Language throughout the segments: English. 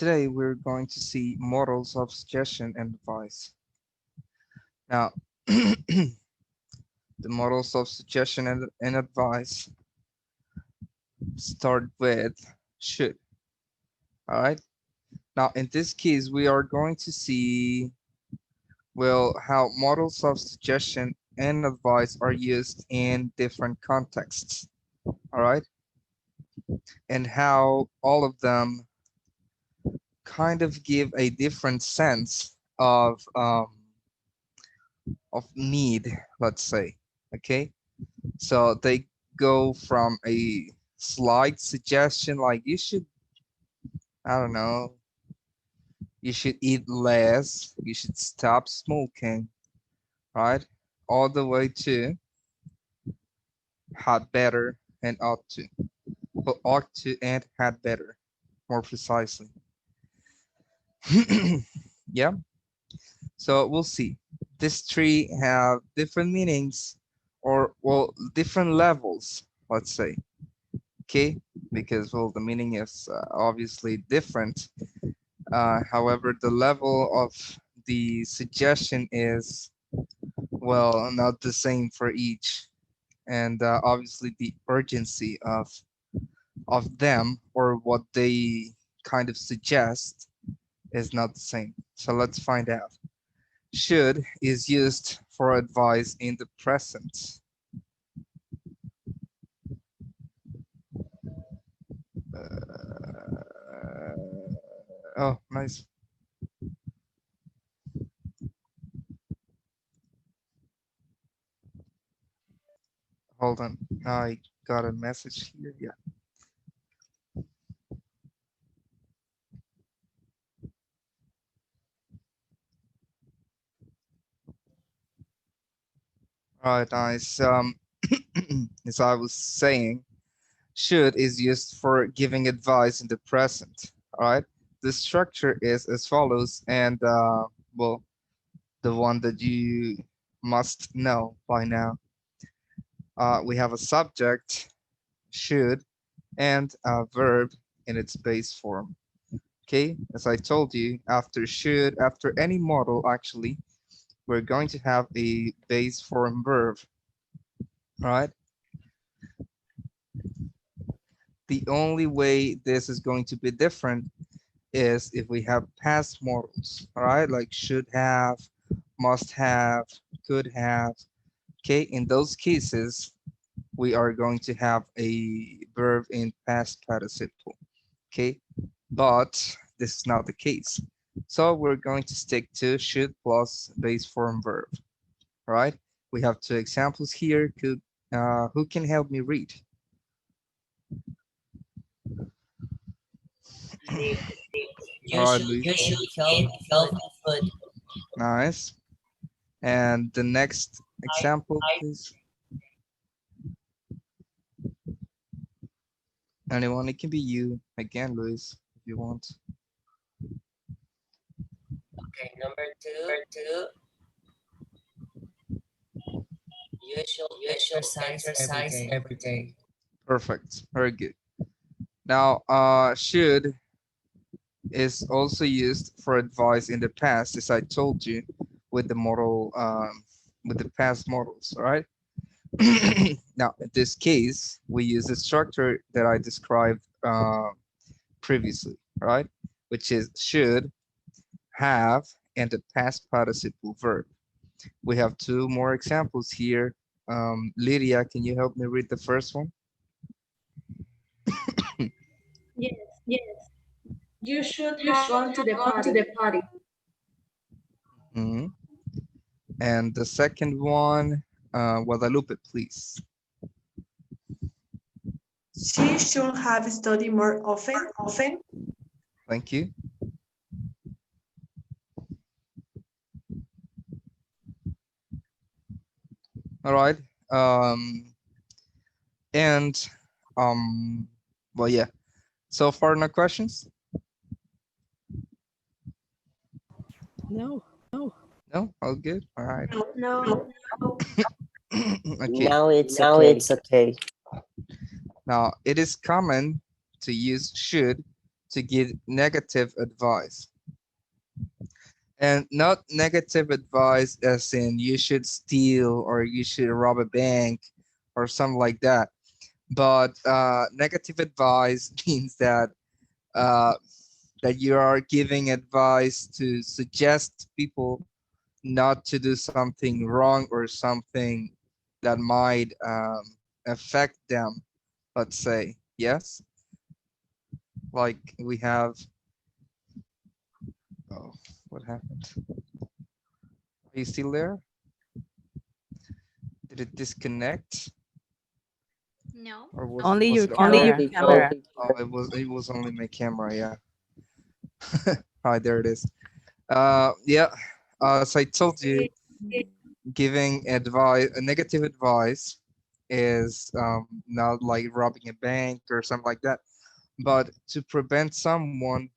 Today we're going to see models of suggestion and advice. Now, the models of suggestion and advice start with should. All right. Now, in this case, we are going to see, well, how models of suggestion and advice are used in different contexts. All right. And how all of them kind of give a different sense of need, let's say. Okay. So they go from a slight suggestion like you should, I don't know, you should eat less, you should stop smoking, right? All the way to had better and ought to. But ought to and had better, more precisely. Yeah, so we'll see. This tree have different meanings or, well, different levels, let's say. Okay, because, well, the meaning is obviously different. However, the level of the suggestion is, well, not the same for each. And obviously the urgency of them or what they kind of suggest is not the same. So let's find out. Should is used for advice in the present. Oh, nice. Hold on. I got a message here. Yeah. All right, nice. As I was saying, should is used for giving advice in the present. All right. The structure is as follows, and well, the one that you must know by now. We have a subject, should, and a verb in its base form. Okay, as I told you, after should, after any model, actually, we're going to have a base form verb. All right. The only way this is going to be different is if we have past models, all right, like should have, must have, could have. Okay, in those cases, we are going to have a verb in past participle. Okay, but this is not the case. So we're going to stick to should plus base form verb. All right, we have two examples here. Who can help me read? All You right, should Luis. eat healthy food. Nice. And the next example, I please. Anyone, it can be you again, Luis, if you want. okay. Number two. You should exercise every day. Perfect. Very good. Now, should is also used for advice in the past, as I told you, with the model, with the past models. All right. Now, in this case, we use the structure that I described previously, right? Which is should, have, and the past participle verb. We have two more examples here. Lydia, can you help me read the first one? Yes, you should have gone to the party. Mhm. And the second one, Guadalupe, please. She should have studied more often. Thank you. All right. Um, and well, yeah. So far, no questions? No. No, all good. All right. No. Okay. Now it's okay. Now, it is common to use should to give negative advice. And not negative advice as in you should steal or you should rob a bank or something like that. But negative advice means uh, that you are giving advice to suggest people not to do something wrong or something that might affect them, let's say. Yes, like we have, oh, what happened? Are you still there? Did it disconnect No. or Only was your it camera. Oh, it was only my camera, yeah. Hi, there it is. Yeah, as I told you, giving advice, negative advice is not like robbing a bank or something like that, but to prevent someone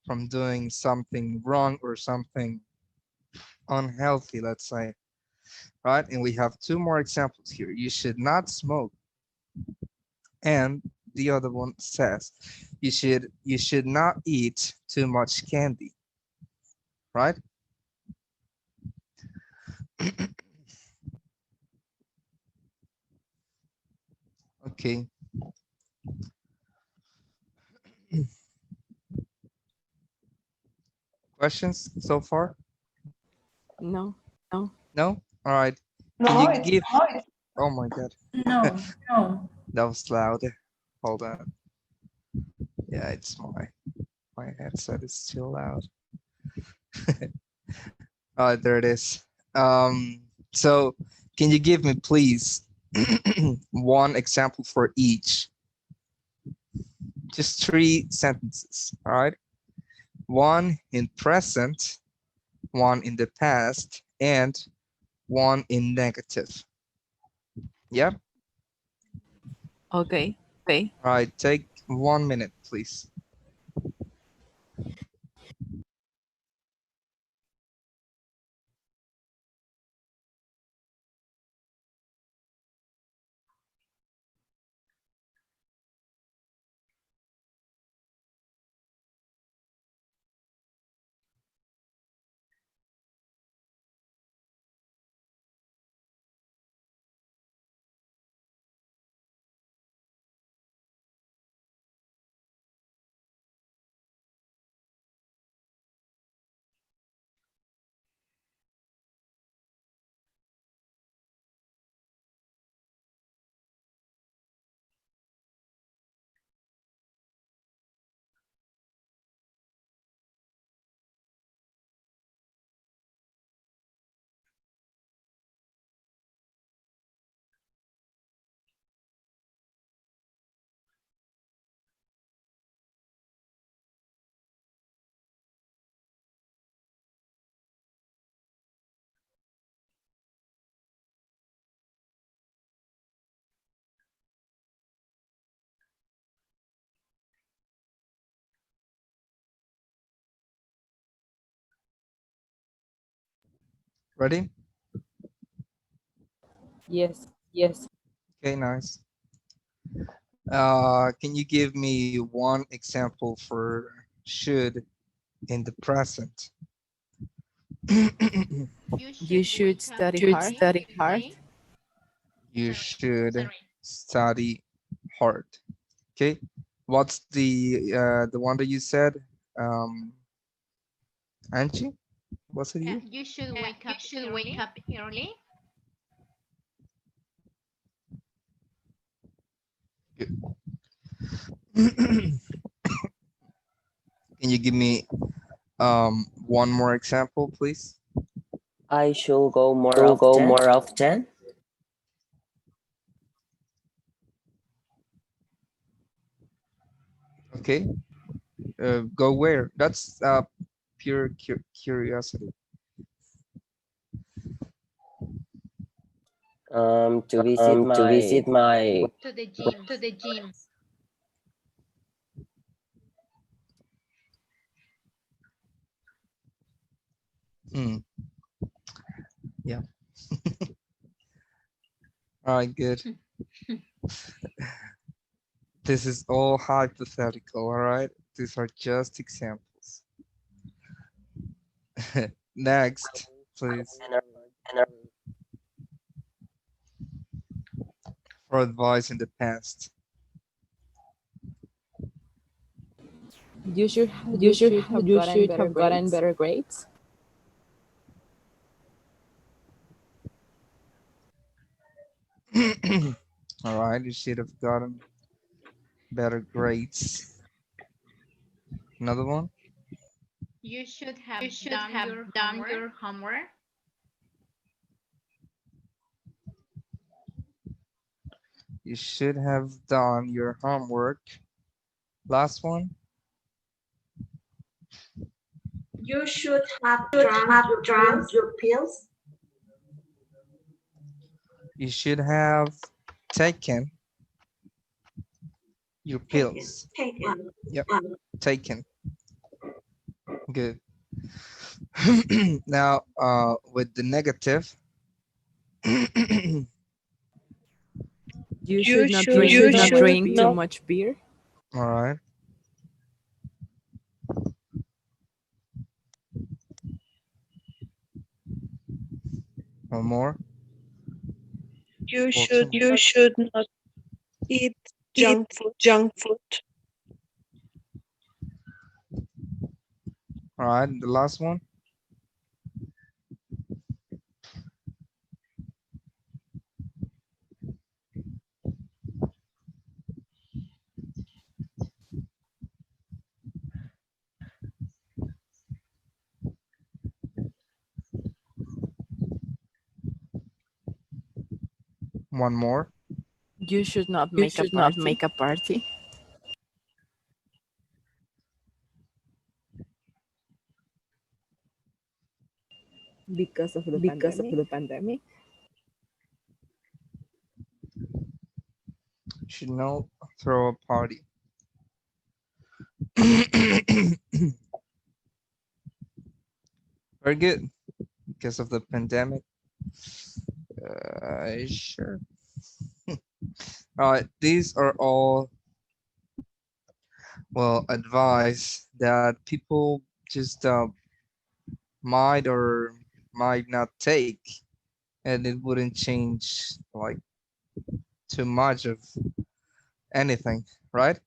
from doing something wrong or something unhealthy, let's say, right? And we have two more examples here. You should not smoke, and the other one says you should not eat too much candy, right? Okay. Questions so far? No. No? All right. Can No, you it's give, oh my God, no, no. that was loud. Hold on. Yeah, it's my headset is still loud. There it is. So can you give me please one example for each? Just three sentences, all right? One in present, one in the past, and one in negative. Yeah? Okay. All right, take 1 minute, please. Ready? Yes. Okay, nice. Can you give me one example for should in the present? You You should should wake up study hard. early every day. You Sorry. should study hard. Okay. What's the one that you said? Um, Angie? Was it you? You should wake up early. Can you give me one more example, please? I should go more often. Okay. Go where? That's pure curiosity. To visit my To the gym. Hmm. Yeah. All right, good. This is all hypothetical, all right? These are just examples. Next, please. For advice in the past. You should have gotten better grades. All right, you should have gotten better grades. Another one. You should have done your homework. You should have done your homework. Last one. You should have drunk your pills. You should have taken your pills. Taken. Yep, taken. Good. Now, with the negative, You should not drink too much beer. all right. One more. You two should not eat junk food. All right, and the last one. One more. You should not make a party. Because of the pandemic. Should not throw a party. Very good. Because of the pandemic. Sure. All right, these are all, well, advice that people just might or might not take, and it wouldn't change like too much of anything, right?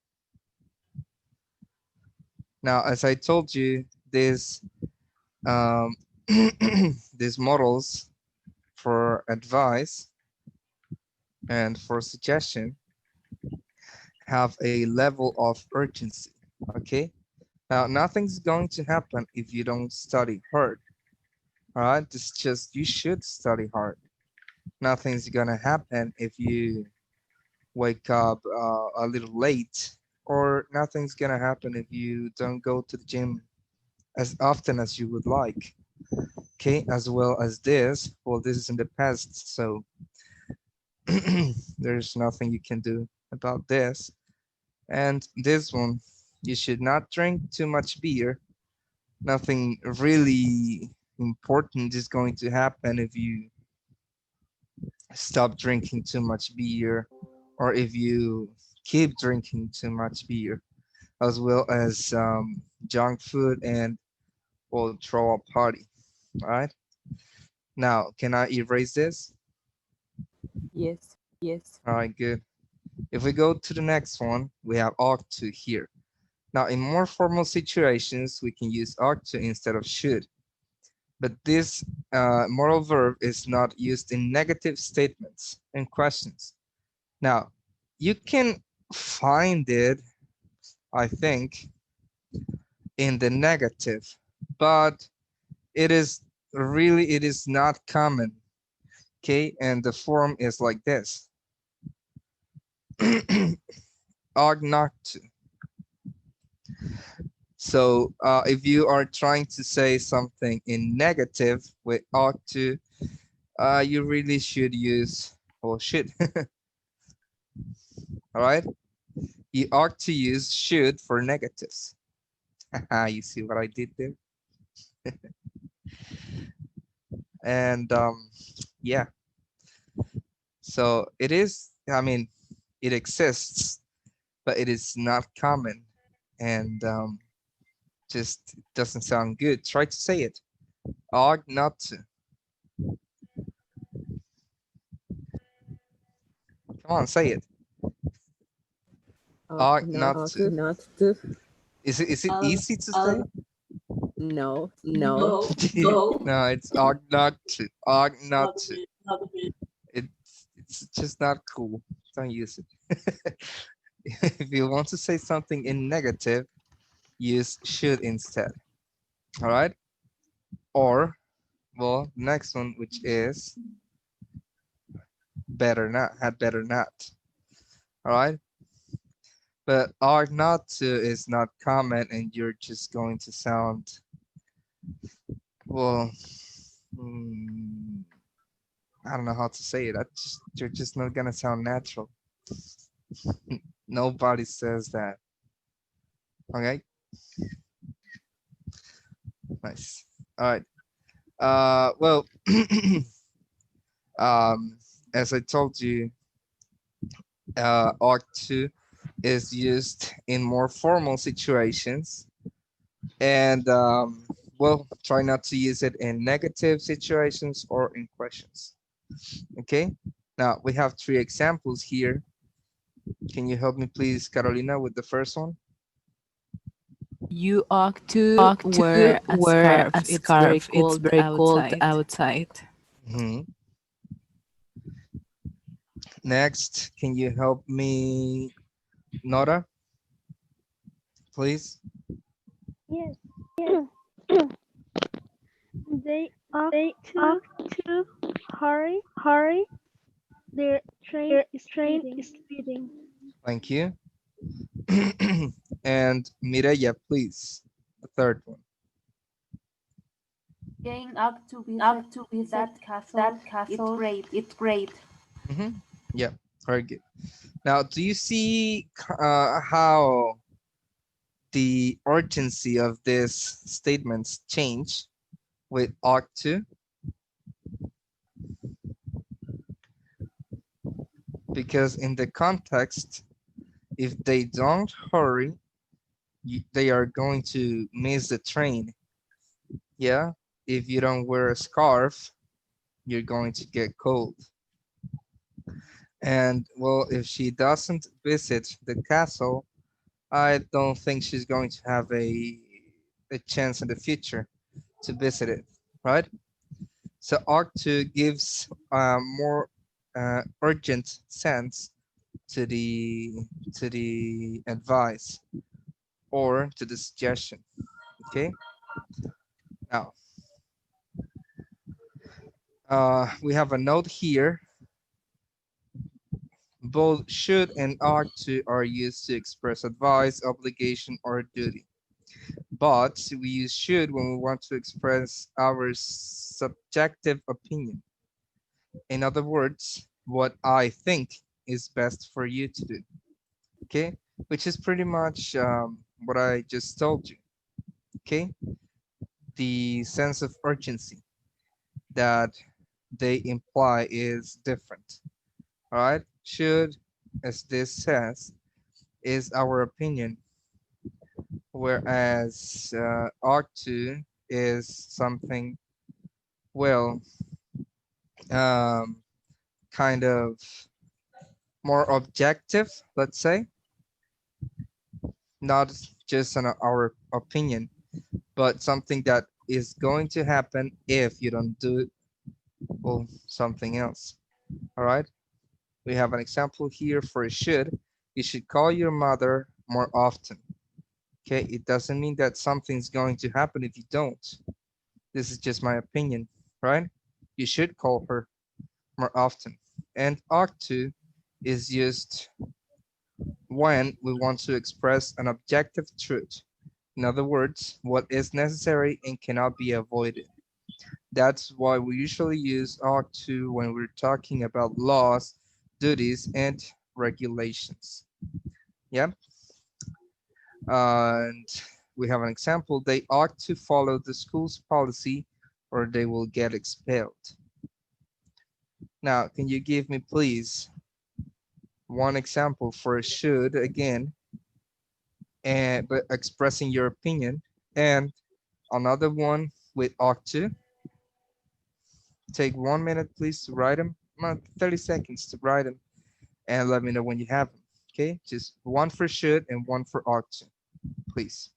Now, as I told you, these um, these models for advice and for suggestion have a level of urgency. Okay. Now, nothing's going to happen if you don't study hard. All right. It's just you should study hard. Nothing's gonna happen if you wake up a little late, or nothing's gonna happen if you don't go to the gym as often as you would like. Okay, as well as this. Well, this is in the past, so there's nothing you can do about this. And this one, you should not drink too much beer. Nothing really important is going to happen if you stop drinking too much beer, or if you keep drinking too much beer, as well as junk food, and will throw a party. All right. Now, can I erase this? Yes. All right, good. If we go to the next one, we have ought to here. Now, in more formal situations, we can use ought to instead of should. But this moral verb is not used in negative statements and questions. Now, you can find it, I think, in the negative, but it is not common. Okay, and the form is like this. Ought not to. So if you are trying to say something in negative with ought to, you really should use, or should. All right, you ought to use should for negatives. You see what I did there? And yeah, so it is, I mean, it exists, but it is not common. and just doesn't sound good. Try to say it. Ought not to. Come on, say it. Ought not to. Not to. Is it easy to say? No. No, no. No, it's ought not to. Ought not to. It's just not cool. Don't use it. If you want to say something in negative, use should instead. All right. Or, well, next one, which is better not, had better not. All right. But ought not to is not common, and you're just going to sound, well, mm, I don't know how to say it. You're just not gonna sound natural. Nobody says that. Okay. Nice. All right. Well, as I told you, ought to is used in more formal situations, and well, try not to use it in negative situations or in questions. Okay. Now we have three examples here. Can you help me, please, Carolina, with the first one? You ought to wear a scarf. It's very cold outside. Mhm. Next, can you help me, Nora, please? Yes. They ought to hurry. Their train is speeding. Thank you. And Mireya, please, the third one. Going up to visit that castle. It's great. Yeah, very good. Now, do you see how the urgency of these statements change with ought to? Because in the context, if they don't hurry, they are going to miss the train. Yeah, if you don't wear a scarf, you're going to get cold. And well, if she doesn't visit the castle, I don't think she's going to have a chance in the future to visit it, right? So ought to gives more urgent sense to the advice or to the suggestion. Okay. Now, we have a note here. Both should and ought to are used to express advice, obligation, or duty. But we use should when we want to express our subjective opinion. In other words, what I think is best for you to do. Okay, which is pretty much what I just told you. Okay, the sense of urgency that they imply is different. All right, should, as this says, is our opinion, whereas ought to is something, well, um, kind of more objective, let's say, not just our opinion, but something that is going to happen if you don't do it, or something else. All right. We have an example here for should. You should call your mother more often. Okay. It doesn't mean that something's going to happen if you don't. This is just my opinion, right? You should call her more often. And ought to is used when we want to express an objective truth. In other words, what is necessary and cannot be avoided. That's why we usually use ought to when we're talking about laws, duties, and regulations. Yeah. And we have an example. They ought to follow the school's policy or they will get expelled. Now, can you give me, please, one example for should again and but expressing your opinion. And another one with ought to. Take 1 minute, please, to write them. 30 seconds to write them, and let me know when you have them. Okay, just one for should and one for ought to, please.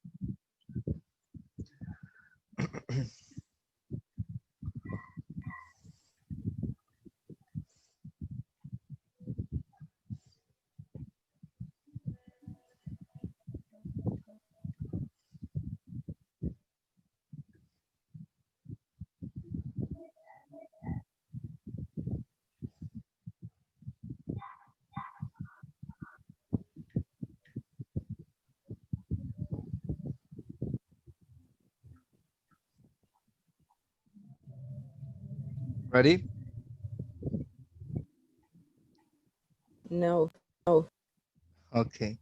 Ready? No. Okay.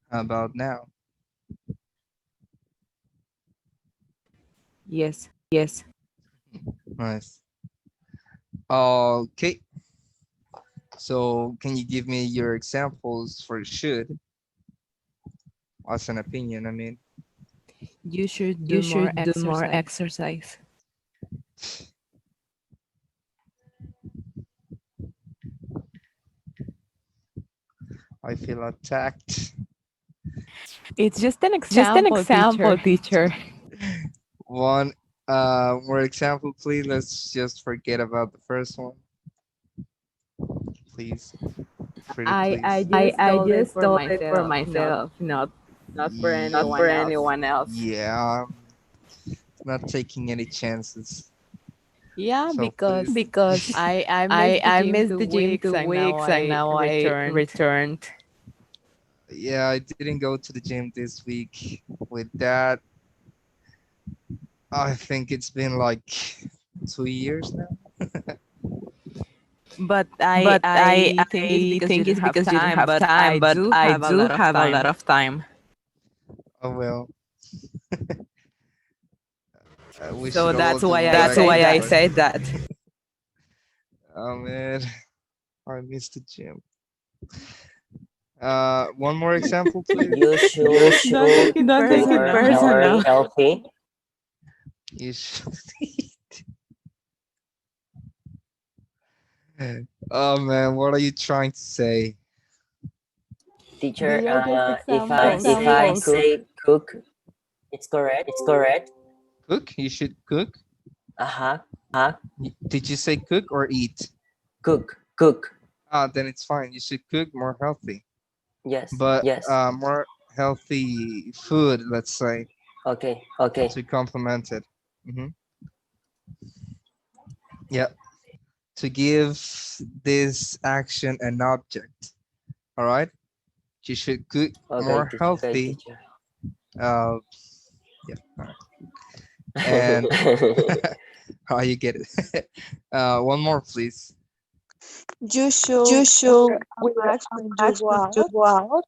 How about now? Yes. Nice. Okay. So can you give me your examples for should as an opinion? I mean, You should do more exercise. I feel attacked. It's just an example, teacher. One more example, please. Let's just forget about the first one, please. Pretty please. I just I stole just it for stole it for myself, not for not anyone for else. anyone else. Yeah, not taking any chances. Yeah, So because please. Because I missed the I gym missed two the gym weeks and now 2 weeks and I now I returned. returned. Yeah, I didn't go to the gym this week. With that, I think it's been like 2 years now. But But I think it's I because you think don't it's have because you don't time, have but time, I but do I have a do lot of have a lot time. of time. Oh well, we So should all that's do why I like say I that. said that. Oh man, I missed the gym. One more example, please. You should Don't take it eat more personal. healthy. You should eat. Oh man, what are you trying to say? Teacher, They are just if I examples. say cook, it's correct. It's correct. Cook? You should cook? Uh-huh. Did you say cook or eat? Cook. Ah, then it's fine. You should cook more healthy. Yes. But Yes. more healthy food, let's say, Okay. to complement it. Yeah, to give this action an object. All right, you should cook Okay, more teacher. Okay, healthy. teacher. Yeah, all right. And how you get it? One more, please. You should wear a mask when you go out.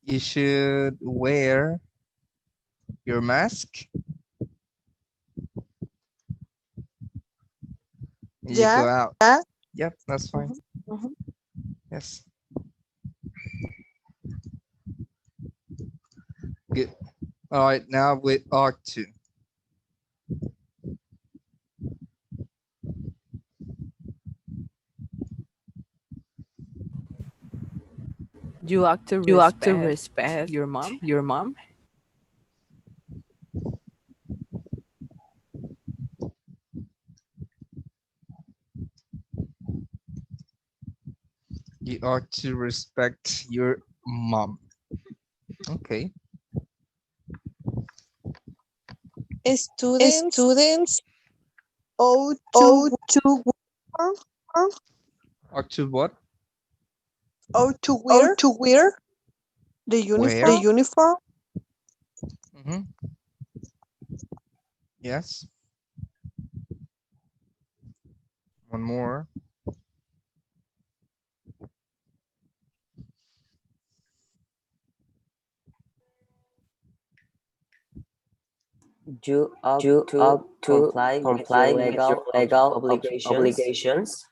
You should wear your mask when you go out. Yep, that's fine. Yes. Good. All right, now with ought to. You ought to respect your mom. Your mom. You ought to respect your mom. Okay. Students ought to Ought to what? wear the Where? uniform. Yes. One more. You ought to comply with your legal obligations.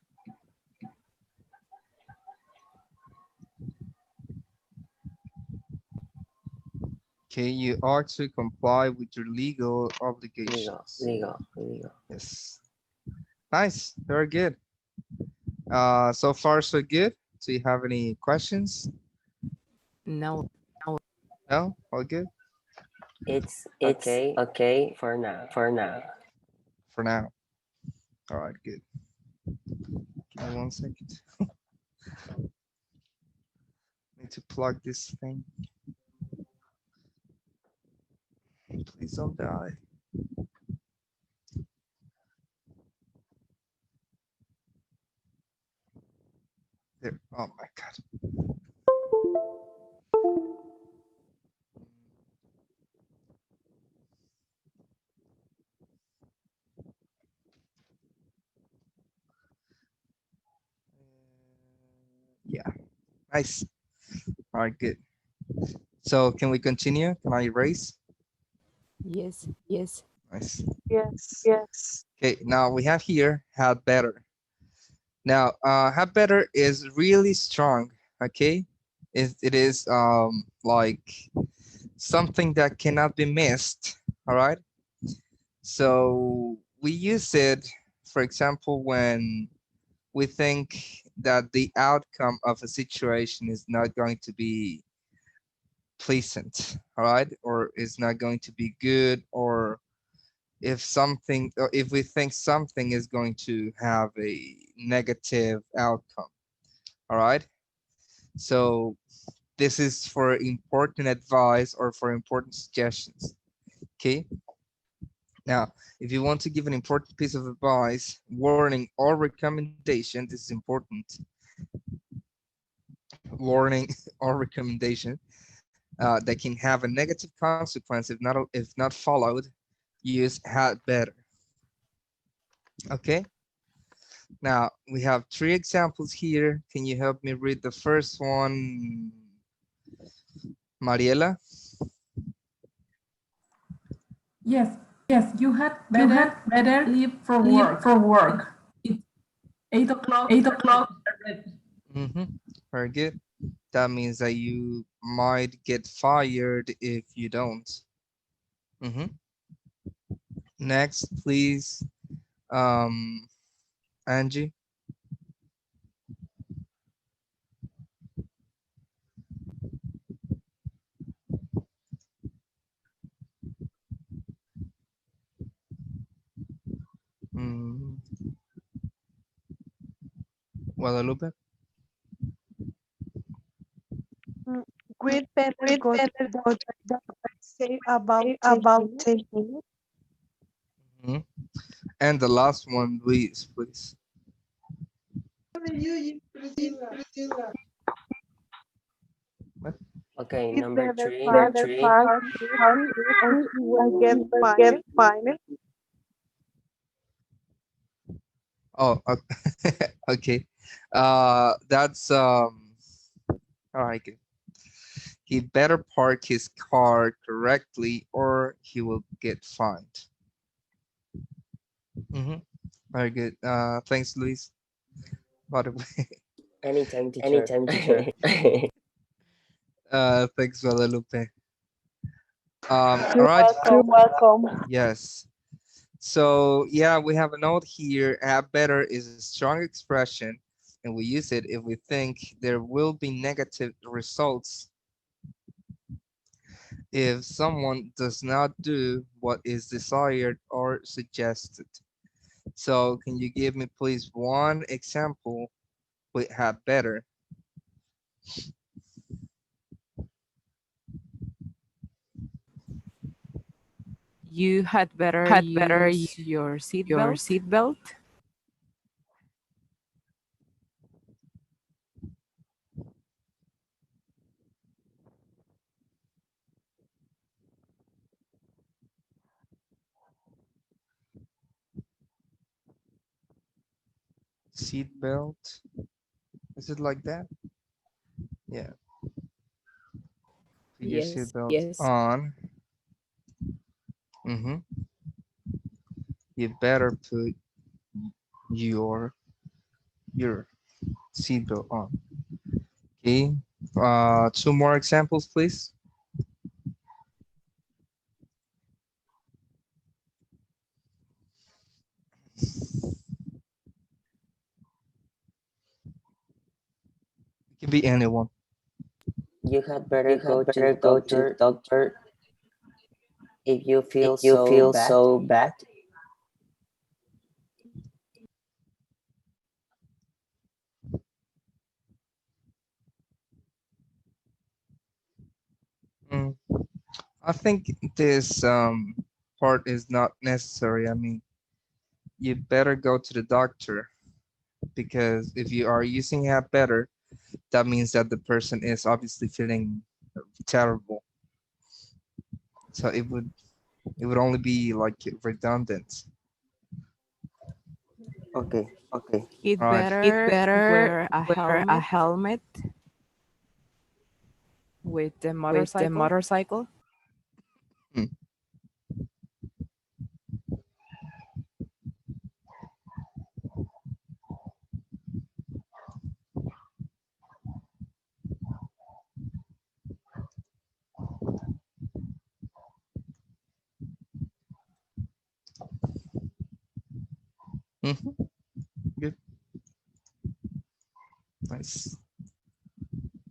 Okay, you are to comply with your legal Legal, obligations. legal. Yes. Nice. Very good. So far so good. Do you have any questions? No. No? All good It's okay for now. for now. All right, good. Give me 1 second. Need to plug this thing. Please don't die. There. Oh my God. Yeah. Nice. All right, good. So can we continue? Can I erase? Yes. Nice. Yes. Okay, now we have here had better. Now, had better is really strong. Okay, it is like something that cannot be missed. All right. So we use it, for example, when we think that the outcome of a situation is not going to be pleasant, all right, or is not going to be good, or if something, or if we think something is going to have a negative outcome, all right. So this is for important advice or for important suggestions. Okay. Now, if you want to give an important piece of advice, warning, or recommendation, this is important. Warning or recommendation that can have a negative consequence if not followed, use had better. Okay. Now we have 3 examples here. Can you help me read the first one, Mariela? Yes, you had better leave for work. It's 8 o'clock. 8 o'clock. Very good. That means that you might get fired if you don't. Next, please, Angie. Mm, Guadalupe. We'd better go to the say about taking. Mhm. And the last one, Luis, please. What? Okay, It's number better three. fast or he will get fired. Oh, okay. That's all right. Good. He better park his car correctly or he will get fined. Very good. Thanks, Luis. By the way, Anytime, teacher. thanks, Guadalupe. All You're right. welcome. Yes. So yeah, we have a note here. Have better is a strong expression, and we use it if we think there will be negative results if someone does not do what is desired or suggested. So can you give me please one example with have better? You had better use your seatbelt. Seat belt. Is it like that? Yeah. Put your Yes. seatbelt on. you better put your your seatbelt on. Okay. Two more examples, please. It can be anyone. You had better go to the doctor if you feel so bad. Mm, I think this part is not necessary. I mean, you better go to the doctor because if you are using have better, that means that the person is obviously feeling terrible. So it would only be like redundant. Okay, okay. It All right. better wear a helmet with the motorcycle. Hmm. Mhm. Good. Nice.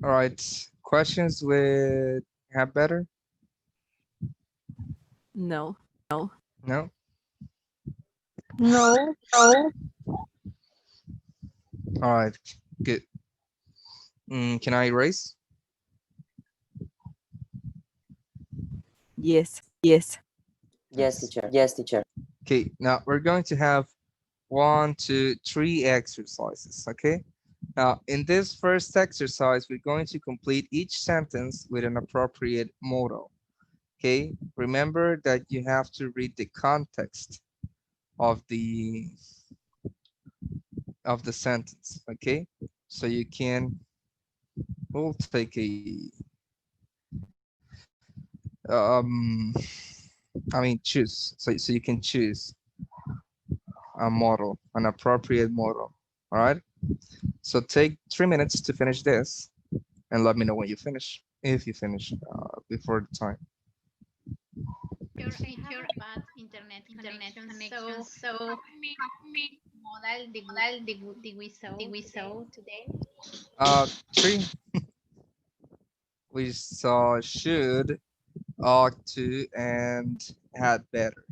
All right. Questions with have better? No. No? No. All right. Good. Can I erase? Yes. Yes, Nice. teacher. Yes, teacher. Okay, now we're going to have 1, 2, 3 exercises, okay? Now, in this first exercise, we're going to complete each sentence with an appropriate modal, okay? Remember that you have to read the context of the sentence, okay? So you can, we'll take um, I mean, choose. So you can choose a model, an appropriate model, all right? So take 3 minutes to finish this and let me know when you finish, if you finish before the time. I have a bad internet connection, so how many modal did we saw today? 3, we saw should, ought to, and had better.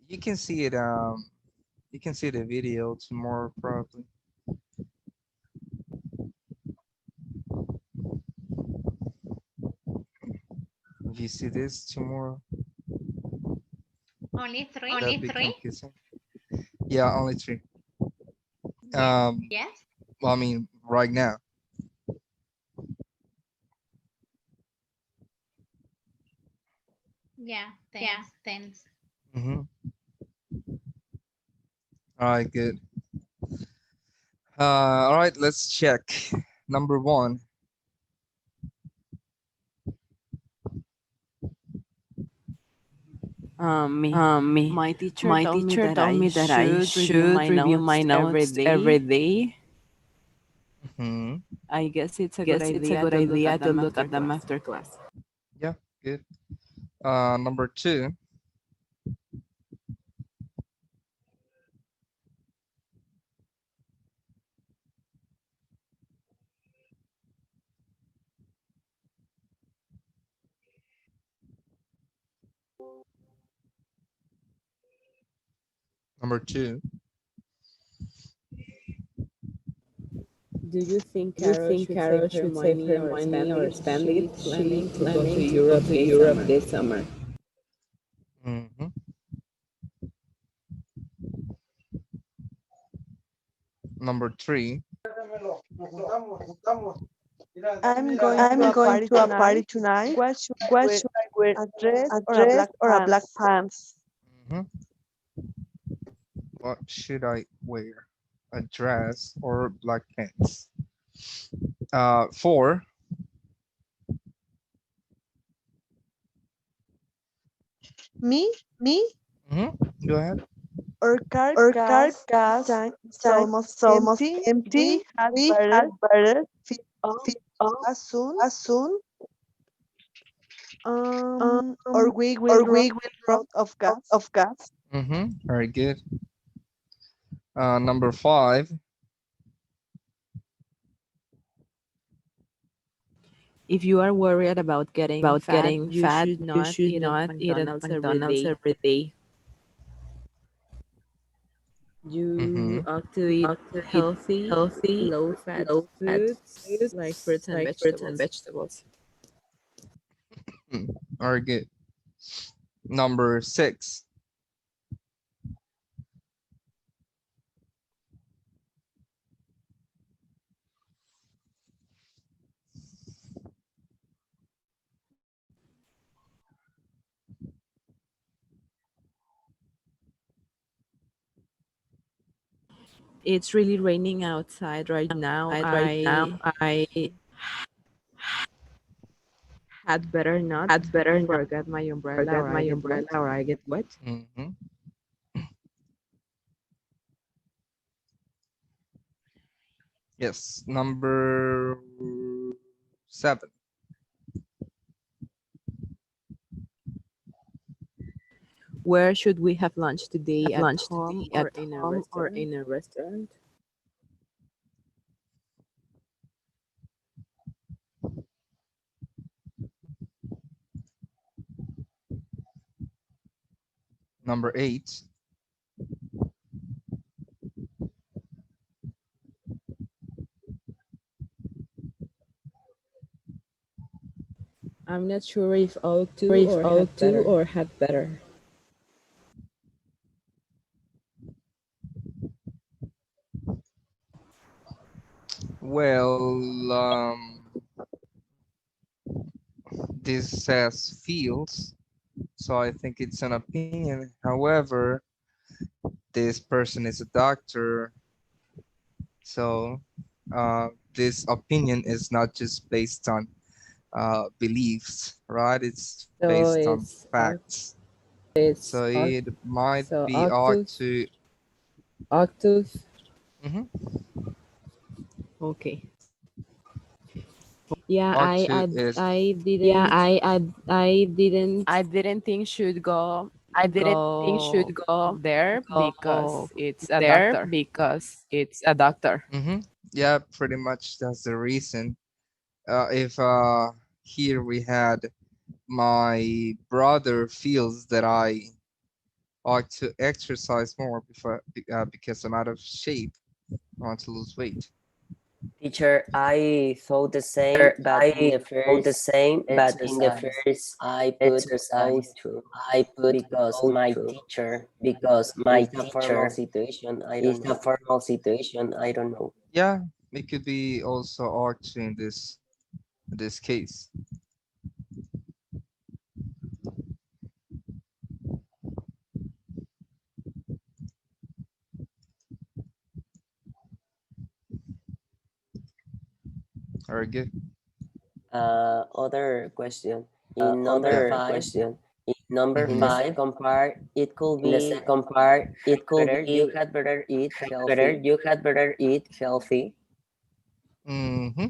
You can see it, you can see the video tomorrow probably. If you see this tomorrow, Only three? that'd be confusing. Yeah, only 3. Um, Yes? well, I mean, right now. Yeah, thanks. Mm-hmm. All right, good. All right, let's check. Number 1. Me. Me. My teacher My told me teacher that told I me that I should review should my review my notes every notes every day. day. I guess it's a good Guess it's a idea good to look idea at to them look after at them class. after class. Yeah, good. Number 2. Number 2. Do you think Do you Carol think should save Carol her should save money her or money spend or it? spend it? She's She's planning to go to planning to go Europe to this Europe summer. this summer. Mm-hmm. Number 3. I'm going to a party tonight. What should I wear? A dress or a black pants? Mm-hmm. What should I wear? A dress or black pants? 4. Me, Go ahead. our car gas is almost empty. We had better fill up as soon or we will run out of gas. Very good. Number 5. If you are worried about getting fat, you should not eat at McDonald's every day. You Mm-hmm. ought to eat healthy, low-fat foods like fruits and vegetables. Very good. Number 6. It's really raining outside right now. I had better not forget my umbrella or I get wet. Mm-hmm. Yes. Number 7. Where should we have lunch today? At home or in a restaurant? Number 8. I'm not sure if ought to or had better. Well, this says feels, so I think it's an opinion. However, this person is a doctor, so this opinion is not just based on beliefs, right? It's So based on facts. So it might be ought to. octave. Mhm. Okay. Yeah, Ought to is. I didn't think should go there because it's a doctor. Yeah, pretty much that's the reason. If here we had my brother feels that I ought to exercise more because I'm out of shape. I want to lose weight. Teacher, I thought the same, but in the first exercise, I put ought to because my teacher is a formal situation. I don't know. Yeah, it could be also ought to in this case. Very good. Other question. In number five, in the second part, it could be you had better eat healthy. Mm-hmm.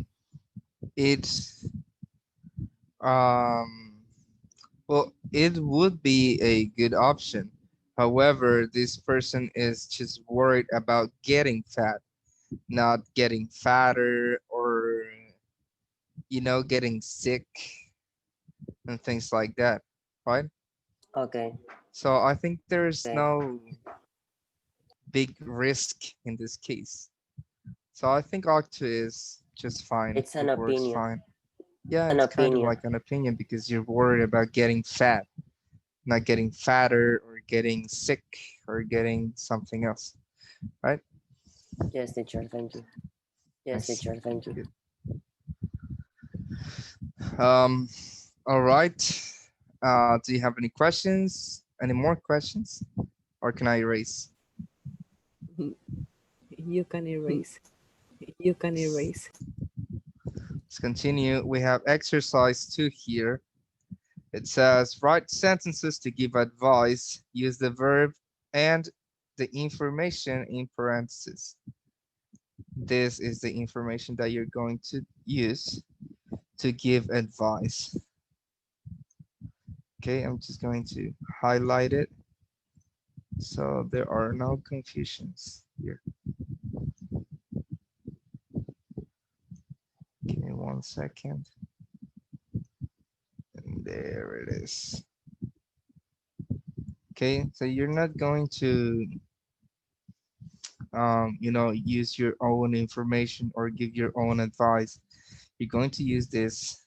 It's um well, it would be a good option. However, this person is just worried about getting fat, not getting fatter or getting sick and things like that, right? Okay. So I think there's no big risk in this case. So I think Octo is just fine. It's an It works opinion. fine. Yeah, it's kind of like an opinion because you're worried about getting fat, not getting fatter or getting sick or getting something else, right? Yes, teacher. Thank you. Nice. Good. Um, all right. Do you have any questions? Any more questions? Or can I erase? You can erase. Let's continue. We have exercise 2 here. It says write sentences to give advice. Use the verb and the information in parentheses. This is the information that you're going to use to give advice. Okay, I'm just going to highlight it so there are no confusions here. Give me 1 second. And there it is. Okay, so you're not going to use your own information or give your own advice. You're going to use this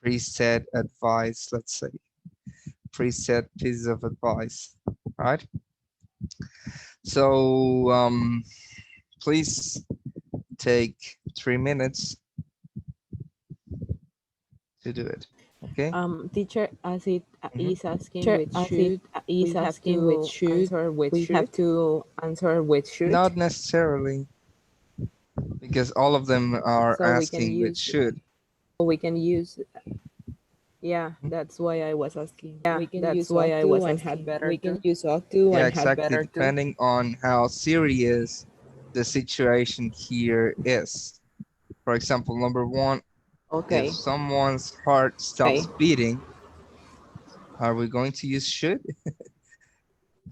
preset advice, let's say, preset pieces of advice, right? So please take 3 minutes to do it. Okay. Teacher, as it Mhm. is asking which should, we have to answer with should. Not necessarily, because all of them are So we can asking which use, should. we can use, yeah, Mhm. that's why I was asking. Yeah, We can that's use why I ought was to and had asking. better We can to. use ought to Yeah, and had exactly. better to. Depending on how serious the situation here is. For example, number 1, if Okay. someone's heart stops beating, are we going to use should?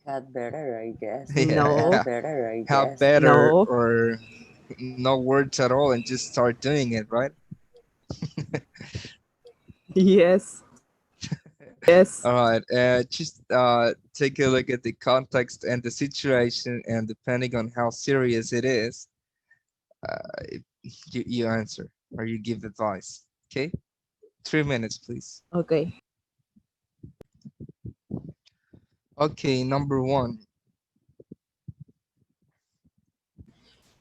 Had better, I guess. Yeah. No, Had better, I How guess. better no, or no words at all and just start doing it, right? yes, yes, All right. Just take a look at the context and the situation, and depending on how serious it is, you answer or you give advice. Okay. 3 minutes, please. okay. Okay. Number 1.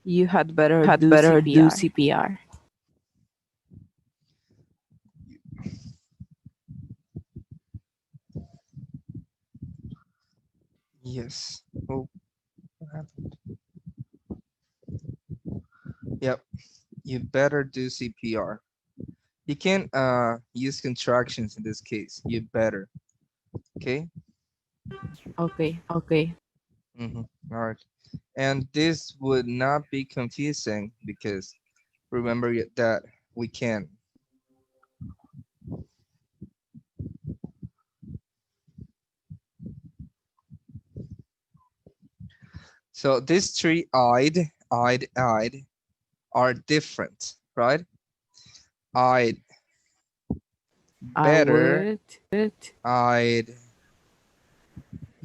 You had better do CPR. Yes. Oh, what happened? Yep. You better do CPR. You can use contractions in this case. You better. Okay. Okay, okay. All right. And this would not be confusing because remember that we can. So these 3 I'd are different, right? I'd I better, would, I'd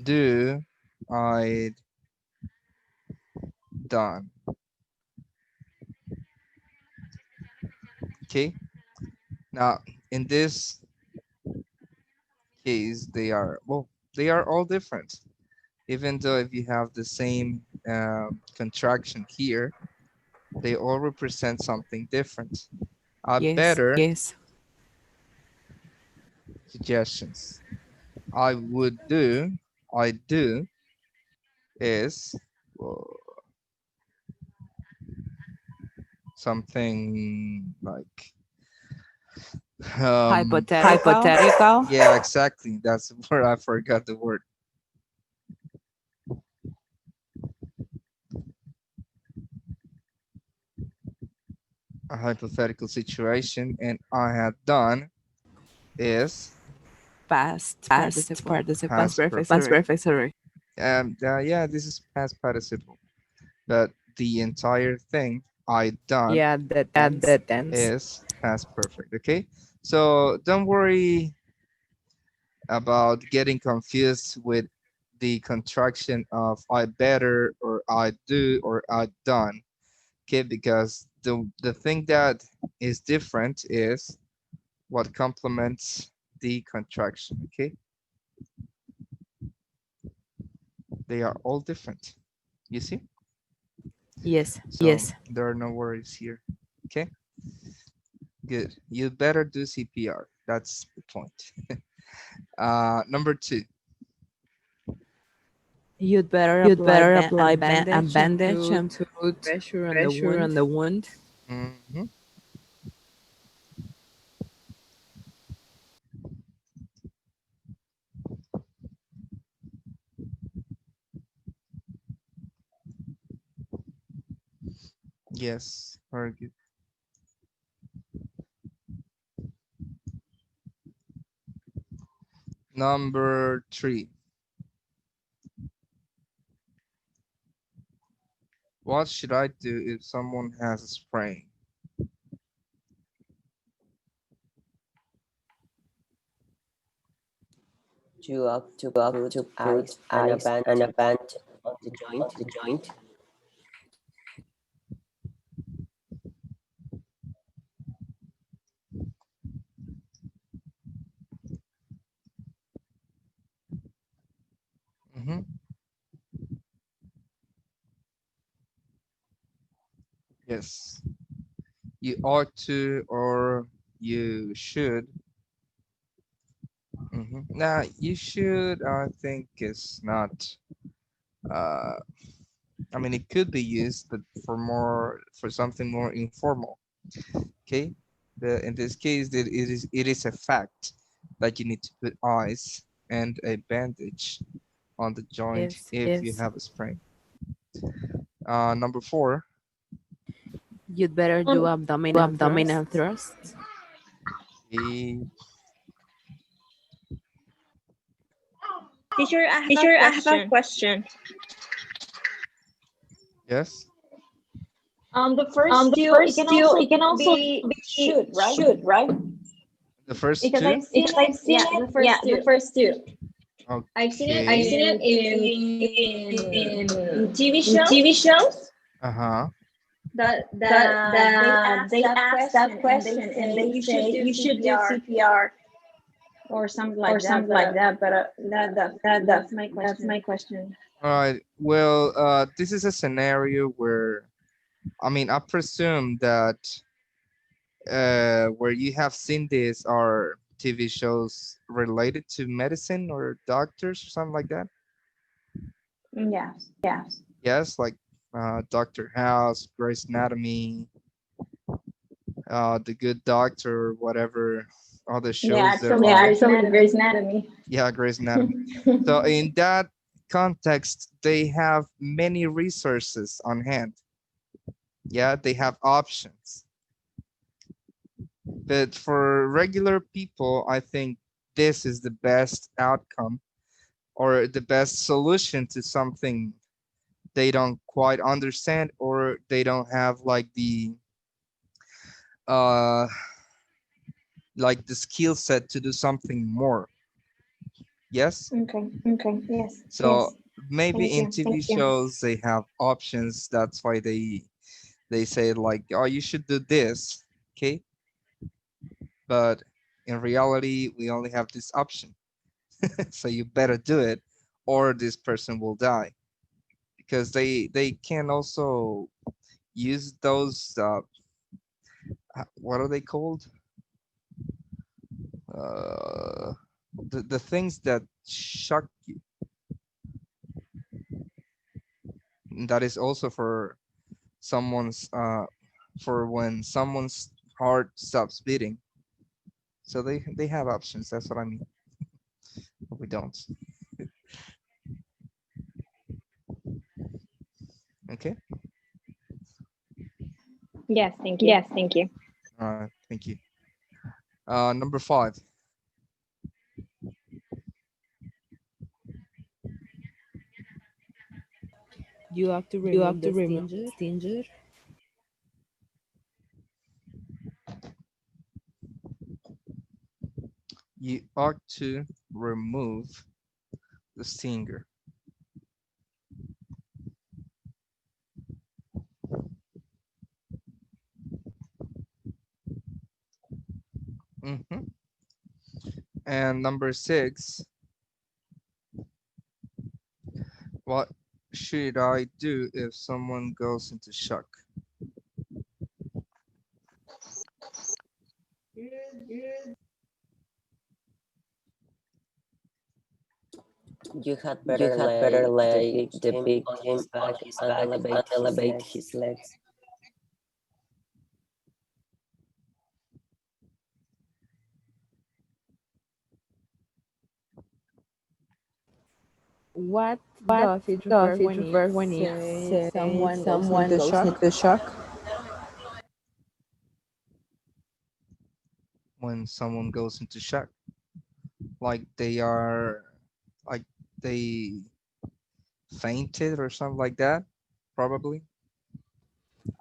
do, I'd done. Okay. Now in this case, they are all different. Even though if you have the same contraction here, they all represent something different. yes, Better yes. suggestions. I would do, I do is well, something like Hypothetical. yeah, exactly. That's where I forgot the word. A hypothetical situation, and I had done is Past participle. past perfect. Past perfect, sorry. Yeah, this is past participle, but the entire thing I done Yeah, the tense. is past perfect. Okay, so don't worry about getting confused with the contraction of I better or I do or I done. Okay, because the thing that is different is what complements the contraction. Okay, they are all different. You see? Yes, So yes, there are no worries here. Okay, good. You better do CPR. That's the point. Number 2. you'd better apply a bandage and put pressure on the wound. Mhm. Yes, very good. Number 3. What should I do if someone has a sprain? You have to put an band on the joint. Hmm. Yes, you ought to or you should. Now, you should, I think, is not. Uh, I mean, it could be used, but for something more informal. Okay, in this case, it is a fact that you need to put ice and a bandage on the joint Yes, if you yes. have a sprain. Number 4. You'd better do Um, abdominal thrusts. eh, Teacher, I have a Teacher, I have a question. question. yes, The The first first two, two, it it can can also also be be right? should, right? the first Because two. I've seen Because it. I've seen Yeah, it. the Yeah, first the two. first two. I've seen it I've seen it in TV in TV shows shows that that they ask they that ask that question and they question and say they you should say do you should do CPR CPR or something or like that. something But like that. But that's my that's question. my question. All right. Well, this is a scenario where, I mean, I presume that where you have seen this are TV shows related to medicine or doctors or something like that. Yes. Yes. Yes, like Doctor House, Grey's Anatomy, The Good Doctor, whatever other Yeah, shows there actually, Yeah, are. Grey's actually, Grey's Anatomy. Anatomy. Yeah, Grey's Anatomy. So in that context, they have many resources on hand. Yeah, they have options. But for regular people, I think this is the best outcome or the best solution to something they don't quite understand or they don't have uh like the skill set to do something more. Yes? Okay. Okay. Yes. So maybe Thank in you. TV shows they have options. That's why they say like, oh, you should do this. Okay. But in reality, we only have this option. So you better do it or this person will die because they can also use those what are they called, uh the things that shock you. That is also for someone's for when someone's heart stops beating. So they have options, that's what I mean. But we don't. Okay. Yes. Thank you. Yes, thank you. All right, thank you. Number 5. You have to remove the stinger. You ought to remove the stinger. Hmm. And number 6, what should I do if someone goes into shock? You had better lay the victim on his back and elevate his legs. What does it refer when it says someone goes into shock? when someone goes into shock, like they are, like they fainted or something like that, probably.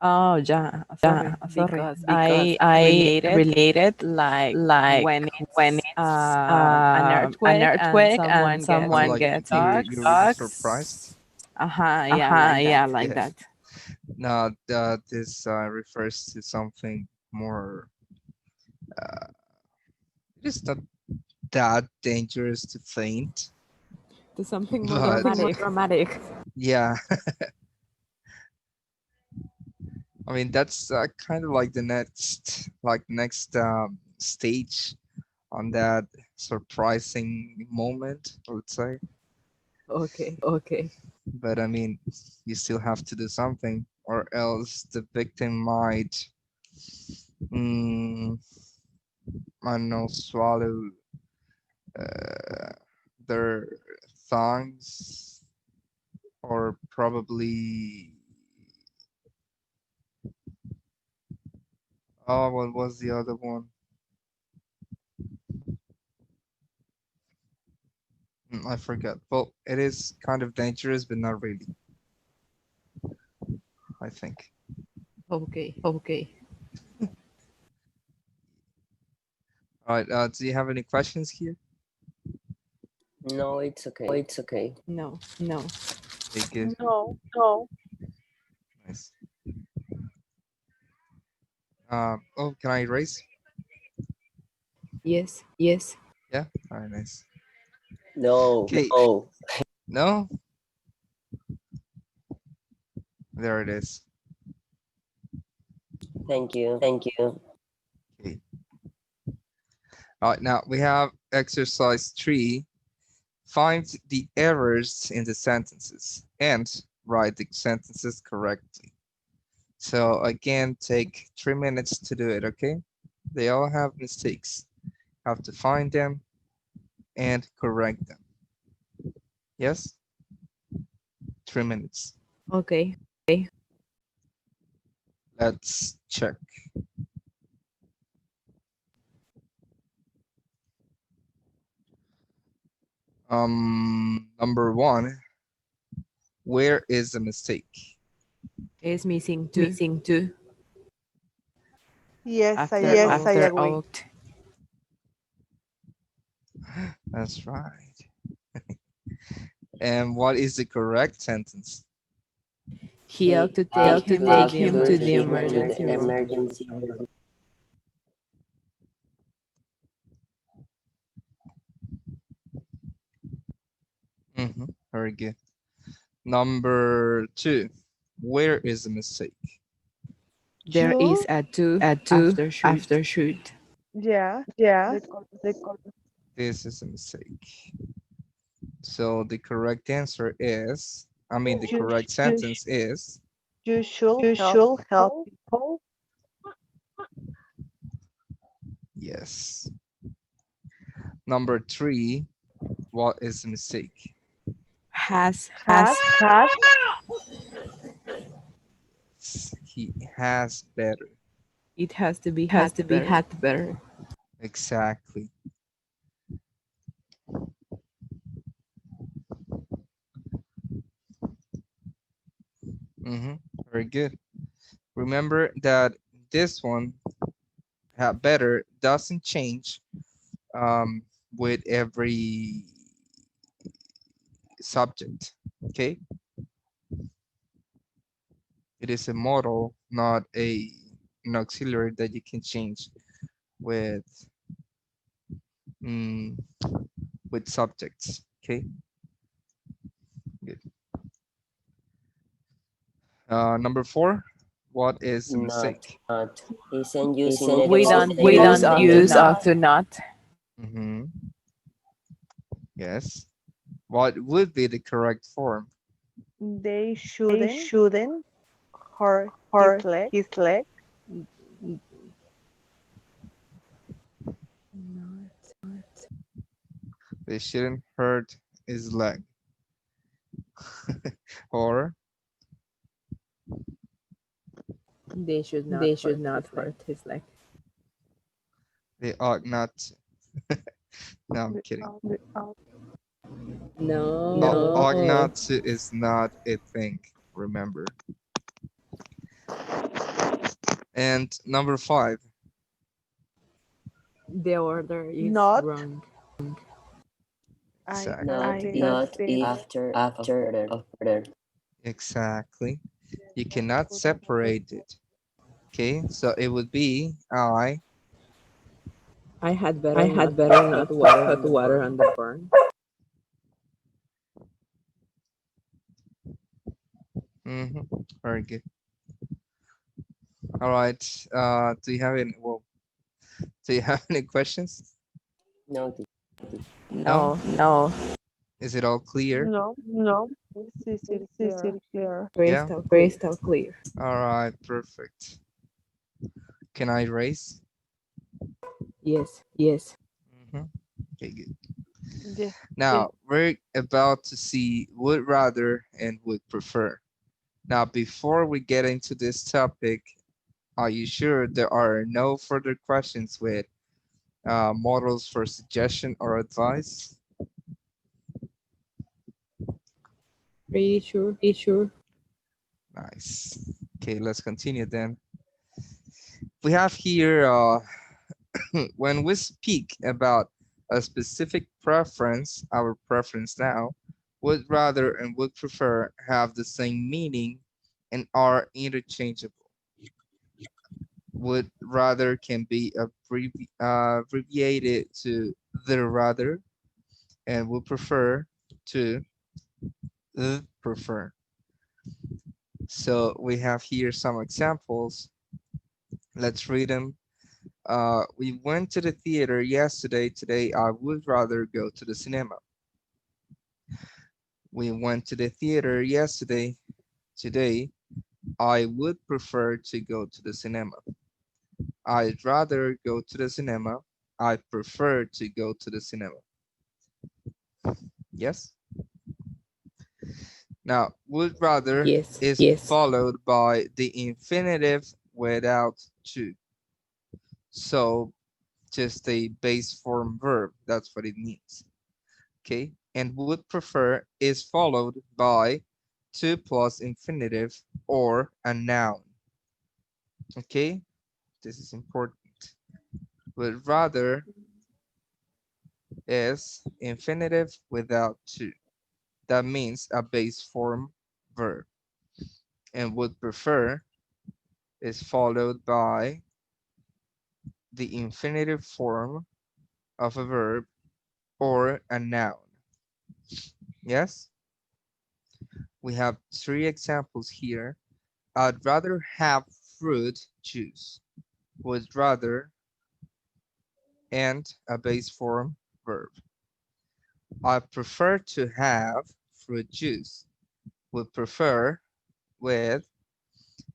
Oh, yeah. Sorry, Sorry, because because I I related related like like when when it's it's an an earthquake earthquake and and someone Like gets you're really stuck. surprised. Yeah, like yeah, that. like Yeah. that. No, this refers to something more. It's not that dangerous to faint, To something more but Something more dramatic. dramatic. yeah, I mean that's kind of like the next stage on that surprising moment, I would say. Okay. Okay. But I mean, you still have to do something, or else the victim might, mm, I don't know, swallow uh, their thongs, or probably, oh, what was the other one? I forgot. Well, it is kind of dangerous, but not really, I think. Okay. Okay. All right, do you have any questions here? No, it's okay. It's okay. No. No. Okay, good. No. Nice. Oh, can I erase? Yes. Yes. Yeah. All right, nice. No. Okay. No. No, there it is. Thank you. Thank you. Okay. All right, now we have exercise 3. Find the errors in the sentences and write the sentences correctly. So again, take 3 minutes to do it, okay? They all have mistakes. Have to find them and correct them. Yes? 3 minutes. Okay. Let's check. Number 1, where is the mistake? It's missing two Missing two Yes, I after agree. after out. That's right. And what is the correct sentence? He ought to Have take him to take the him to emergency the room. emergency room. Very good. Number 2, where is the mistake? There is Two. a two two after shoot. after shoot. Yeah. Yeah, The this is a mistake. So the correct answer is, the you, correct you, sentence is, you should you help should help people. yes. Number 3, what is the mistake? Has Has He has better. it has to be Has had to be better. had better. Exactly. Very good. Remember that this one, have better, doesn't change um, with every subject. Okay, it is a model, not an auxiliary that you can change with mm, with subjects. Okay, good. Number 4, what is the Not. mistake? Not. Isn't using We negative don't We use don't ought to use not. ought to not. Mm-hmm. Yes. What would be the correct form? they They shouldn't shouldn't hurt hurt his leg. They shouldn't hurt his leg. Or They should not They should hurt not his leg. hurt his leg. They ought not to. No, I'm kidding. Ought No. not to is not a thing, remember. And number 5. The order is Not. wrong. I Exactly. Not think it that this after. Exactly. You cannot separate it. Okay, so it would be I had better not put hot water on the burn. Very good. All right. Do you have any? Well, do you have any questions? No. No. No, Is it all clear? no. This is clear. Yeah. crystal clear. All right. Perfect. Can I erase? Yes. Okay. Good. Yeah. Now we're about to see would rather and would prefer. Now, before we get into this topic, are you sure there are no further questions with models for suggestion or advice? Pretty sure. Nice. Okay, let's continue then. We have here, when we speak about a specific preference, our preference now, would rather and would prefer have the same meaning and are interchangeable. Would rather can be abbreviated to the rather, and would prefer to the prefer. So we have here some examples. Let's read them. We went to the theater yesterday. Today, I would rather go to the cinema. We went to the theater yesterday. Today, I would prefer to go to the cinema. I'd rather go to the cinema. I prefer to go to the cinema. Yes? Now, would rather is followed by the infinitive without to. So just a base form verb, that's what it means. Okay, and would prefer is followed by to plus infinitive or a noun. Okay, this is important. Would rather is infinitive without to. That means a base form verb. And would prefer is followed by the infinitive form of a verb or a noun. Yes? We have 3 examples here. I'd rather have fruit juice. Would rather and a base form verb. I prefer to have fruit juice. Would prefer with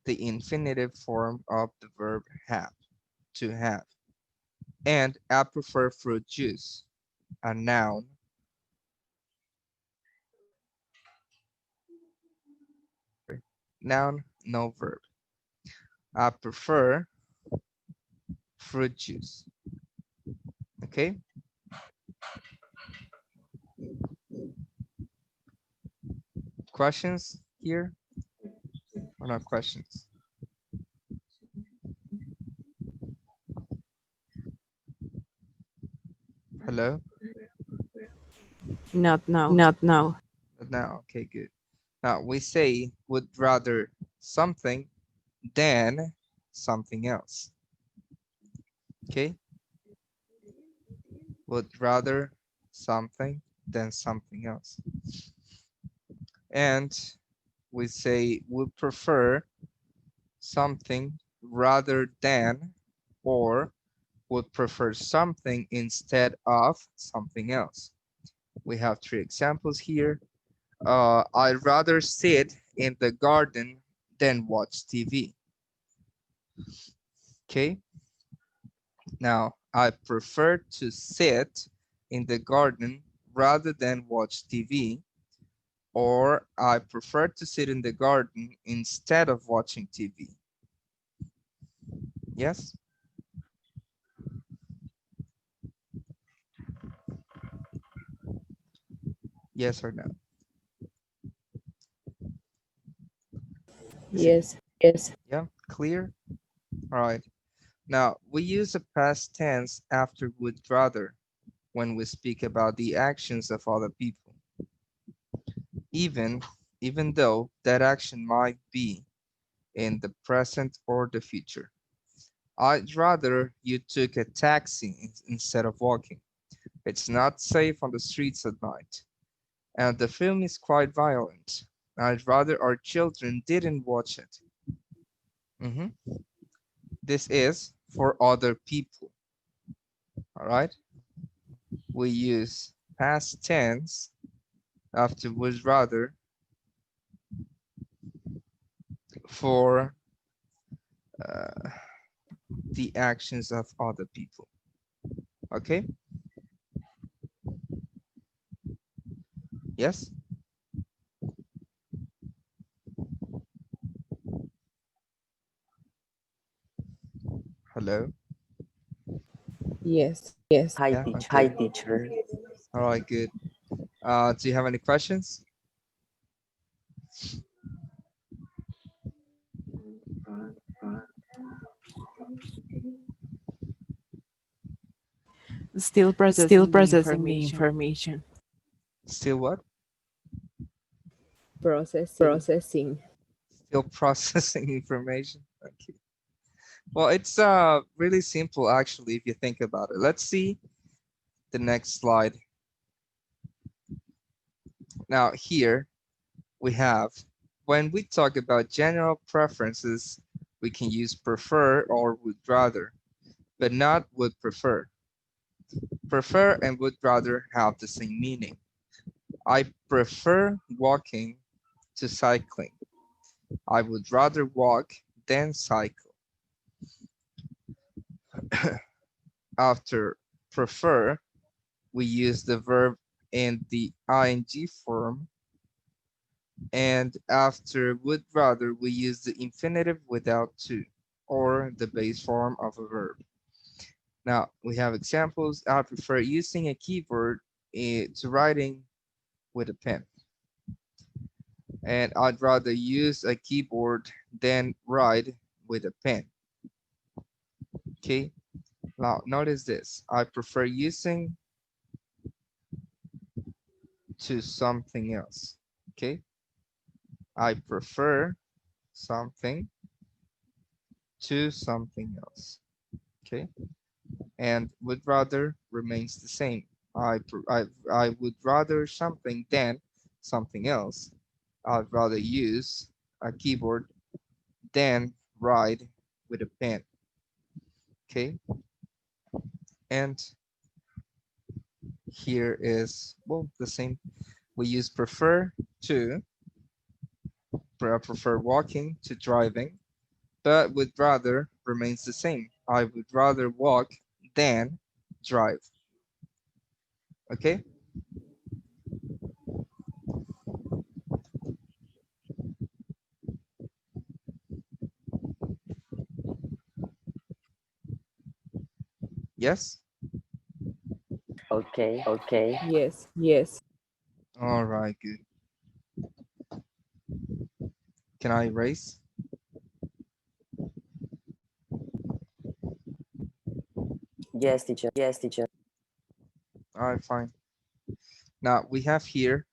the infinitive form of the verb have, to have. And I prefer fruit juice, a noun. Noun, no verb. I prefer fruit juice. Okay? Questions here? Or not questions? Hello? Not now. Now, okay, good. Now we say would rather something than something else. Okay? Would rather something than something else. And we say would prefer something rather than, or would prefer something instead of something else. We have 3 examples here. I'd rather sit in the garden than watch TV. Okay. Now, I prefer to sit in the garden rather than watch TV, or I prefer to sit in the garden instead of watching TV. Yes? Yes or no? Is it, Yes, yes. yeah, clear? All right. Now, we use a past tense after would rather when we speak about the actions of other people, even even though that action might be in the present or the future. I'd rather you took a taxi instead of walking. It's not safe on the streets at night, and the film is quite violent. I'd rather our children didn't watch it. Mhm. This is for other people. All right. We use past tense after would rather for uh, the actions of other people. Okay. Yes. Hello. Yes, yes. Hi, Yeah. teacher. Hi, Okay. teacher. All right. Good. Do you have any questions? Still Still processing the Mhm. information. information. Still what? Processing. Still processing information. Okay. Well, it's really simple actually if you think about it. Let's see the next slide. Now here we have when we talk about general preferences, we can use prefer or would rather, but not would prefer. Prefer and would rather have the same meaning. I prefer walking to cycling. I would rather walk than cycle. After prefer, we use the verb in the ing form, and after would rather, we use the infinitive without to, or the base form of a verb. Now, we have examples. I prefer using a keyboard to writing with a pen, and I'd rather use a keyboard than write with a pen. Okay, now notice this. I prefer using to something else. Okay, I prefer something to something else. Okay, and would rather remains the same. I would rather something than something else. I'd rather use a keyboard than write with a pen. Okay, and here is, well, the same. We use prefer to, prefer walking to driving, but would rather remains the same. I would rather walk than drive. Okay, yes. Okay, okay. Yes, yes. All right, good. Can I erase? Yes, teacher. Yes, teacher. All right, fine. Now we have here